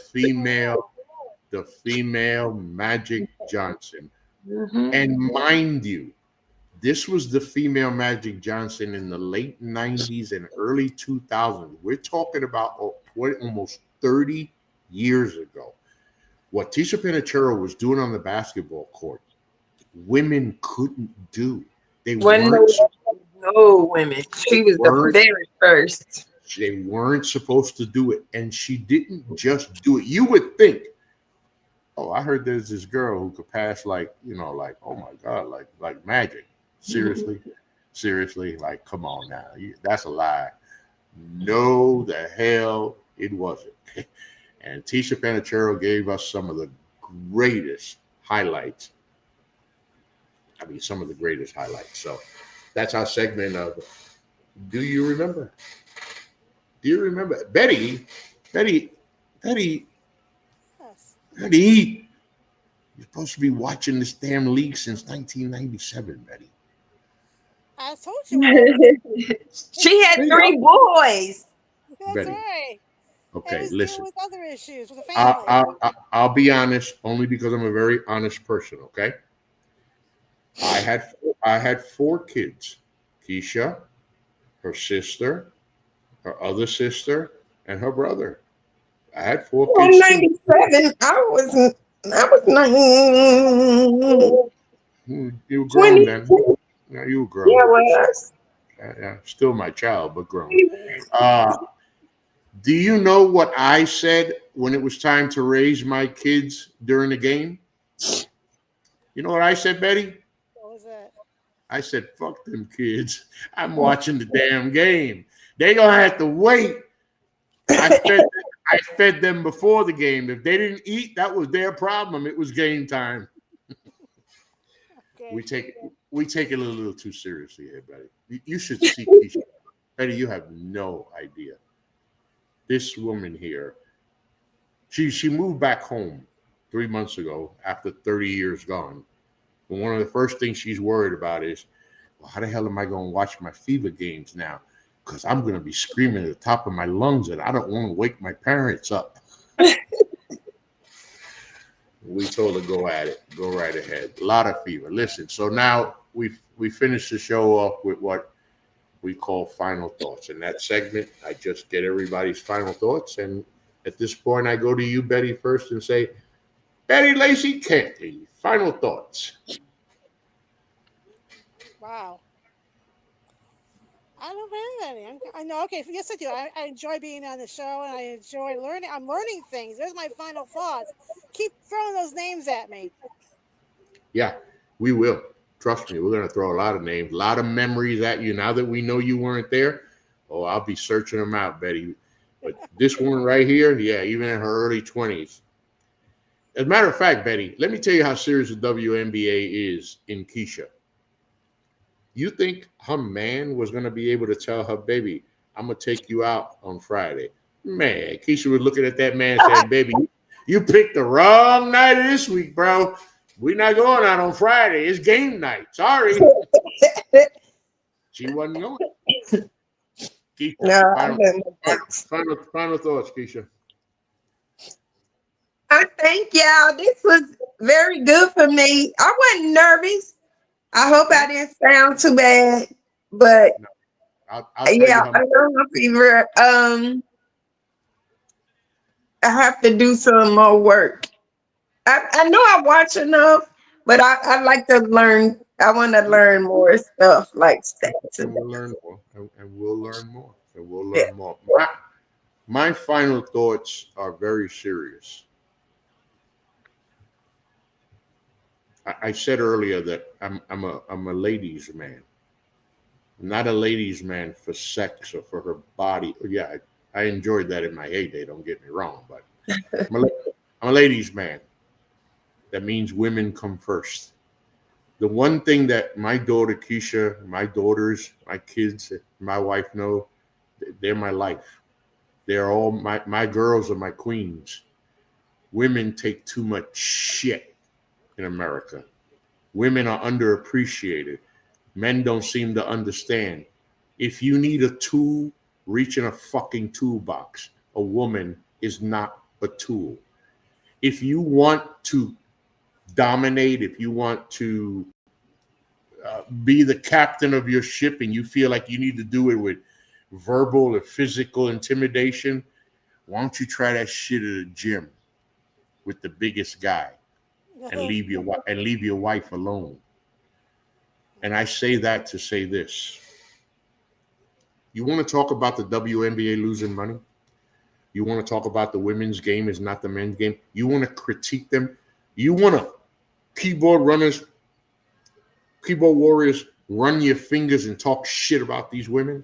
female Magic Johnson. Mm-hmm. And mind you, this was the female Magic Johnson in the late 90s and early 2000s. We're talking about almost 30 years ago. What Kesha Penichero was doing on the basketball court, women couldn't do. They weren't. No women. She was the very first. They weren't supposed to do it, and she didn't just do it. You would think, oh, I heard there's this girl who could pass like oh my God, like Magic. Seriously, like, come on now, that's a lie. No, the hell it wasn't. And Kesha Penichero gave us some of the greatest highlights. So that's our segment of Do You Remember? Betty, Yes. you're supposed to be watching this damn league since 1997, Betty. I told you. She had 3 boys. That's Betty. right. Okay, was listen. With other issues with the family. I'll be honest, only because I'm a very honest person. Okay, I had 4 kids: Kesha, her sister, her other sister, and her brother. I had 4 kids. 97. I was 9. You were grown then. Yeah, you were grown. Yeah, was. Yeah, still my child, but grown. Do you know what I said when it was time to raise my kids during the game? You know what I said, Betty? What was that? I said, fuck them kids. I'm watching the damn game. They gonna have to wait. I fed them before the game. If they didn't eat, that was their problem. It was game time. Okay. we take it a little too seriously here, Betty. You should see Kesha. Betty, you have no idea. This woman here, she moved back home 3 months ago after 30 years gone. And one of the first things she's worried about is, well, how the hell am I going to watch my Fever games now? Because I'm going to be screaming at the top of my lungs and I don't want to wake my parents up. We told her, go at it. Go right ahead. A lot of fever. Listen, so now we finished the show off with what we call final thoughts. In that segment, I just get everybody's final thoughts. And at this point, I go to you, Betty, first and say, Betty Lacey-Cantley, final thoughts. Wow. I don't have any. I know. Okay. Yes, I do. I enjoy being on the show and I enjoy learning. I'm learning things. There's my final thoughts. Keep throwing those names at me. Yeah, we will. Trust me, we're going to throw a lot of names, a lot of memories at you. Now that we know you weren't there, oh, I'll be searching them out, Betty. But this one right here, yeah, even in her early 20s. As a matter of fact, Betty, let me tell you how serious the WNBA is in Kesha. You think her man was going to be able to tell her, baby, I'm going to take you out on Friday? Man, Kesha was looking at that man saying, baby, you picked the wrong night of this week, bro. We're not going out on Friday. It's game night. Sorry. She wasn't going. Kesha, final thoughts, Kesha. I thank y'all. This was very good for me. I wasn't nervous. I hope I didn't sound too bad, but no, I'll yeah, I know my fever. I have to do some more work. I know I watch enough, but I like to learn. I want to learn more stuff like stats. And we'll learn more. And we'll learn more. And we'll learn more. My final thoughts are very serious. I said earlier that I'm a ladies' man. I'm not a ladies' man for sex or for her body. Yeah, I enjoyed that in my heyday. Don't get me wrong, but I'm a ladies' man. That means women come first. The one thing that my daughter Kesha, my daughters, my kids, my wife know, they're my life. They're all my girls are my queens. Women take too much shit in America. Women are underappreciated. Men don't seem to understand. If you need a tool, reach in a fucking toolbox. A woman is not a tool. If you want to dominate, if you want to be the captain of your ship and you feel like you need to do it with verbal or physical intimidation, why don't you try that shit at a gym with the biggest guy and leave your wife alone? And I say that to say this. You want to talk about the WNBA losing money? You want to talk about the women's game is not the men's game? You want to critique them? You want to keyboard warriors run your fingers and talk shit about these women?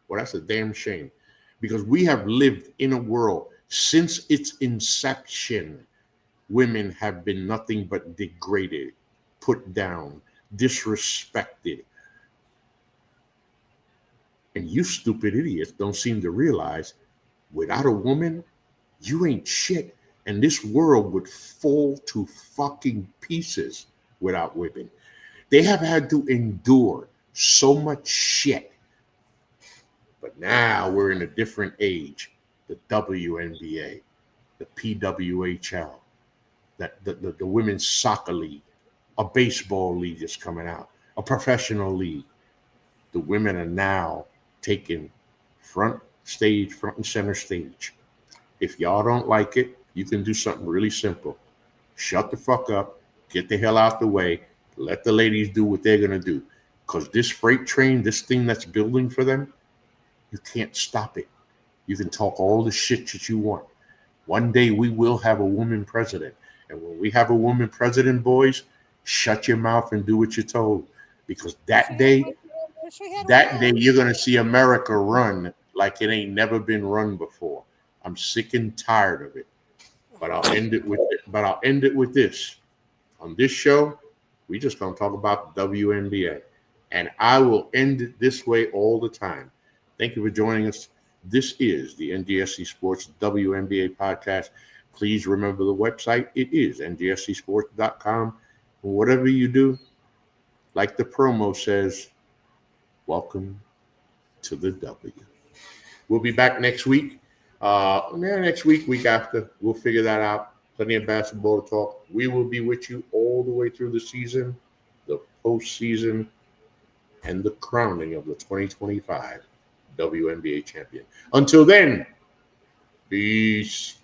Well, that's a damn shame, because we have lived in a world since its inception. Women have been nothing but degraded, put down, disrespected. And you stupid idiots don't seem to realize without a woman, you ain't shit. And this world would fall to fucking pieces without women. They have had to endure so much shit. But now we're in a different age. The WNBA, the PWHL, the Women's Soccer League, a baseball league is coming out, a professional league. The women are now taking front and center stage. If y'all don't like it, you can do something really simple. Shut the fuck up, get the hell out the way, let the ladies do what they're gonna do. Because this freight train, this thing that's building for them, you can't stop it. You can talk all the shit that you want. One day we will have a woman president. And when we have a woman president, boys, shut your mouth and do what you're told. Because that day you're going to see America run like it ain't never been run before. I'm sick and tired of it. But I'll end it with this. On this show, We just going to talk about WNBA. And I will end it this way all the time. Thank you for joining us. This is the NGSC Sports WNBA podcast. Please remember the website. It is ngscsports.com. Whatever you do, like the promo says, welcome to the W. We'll be back next week. Next week, week after. We'll figure that out. Plenty of basketball to talk. We will be with you all the way through the season, the postseason, and the crowning of the 2025 WNBA champion. Until then, peace.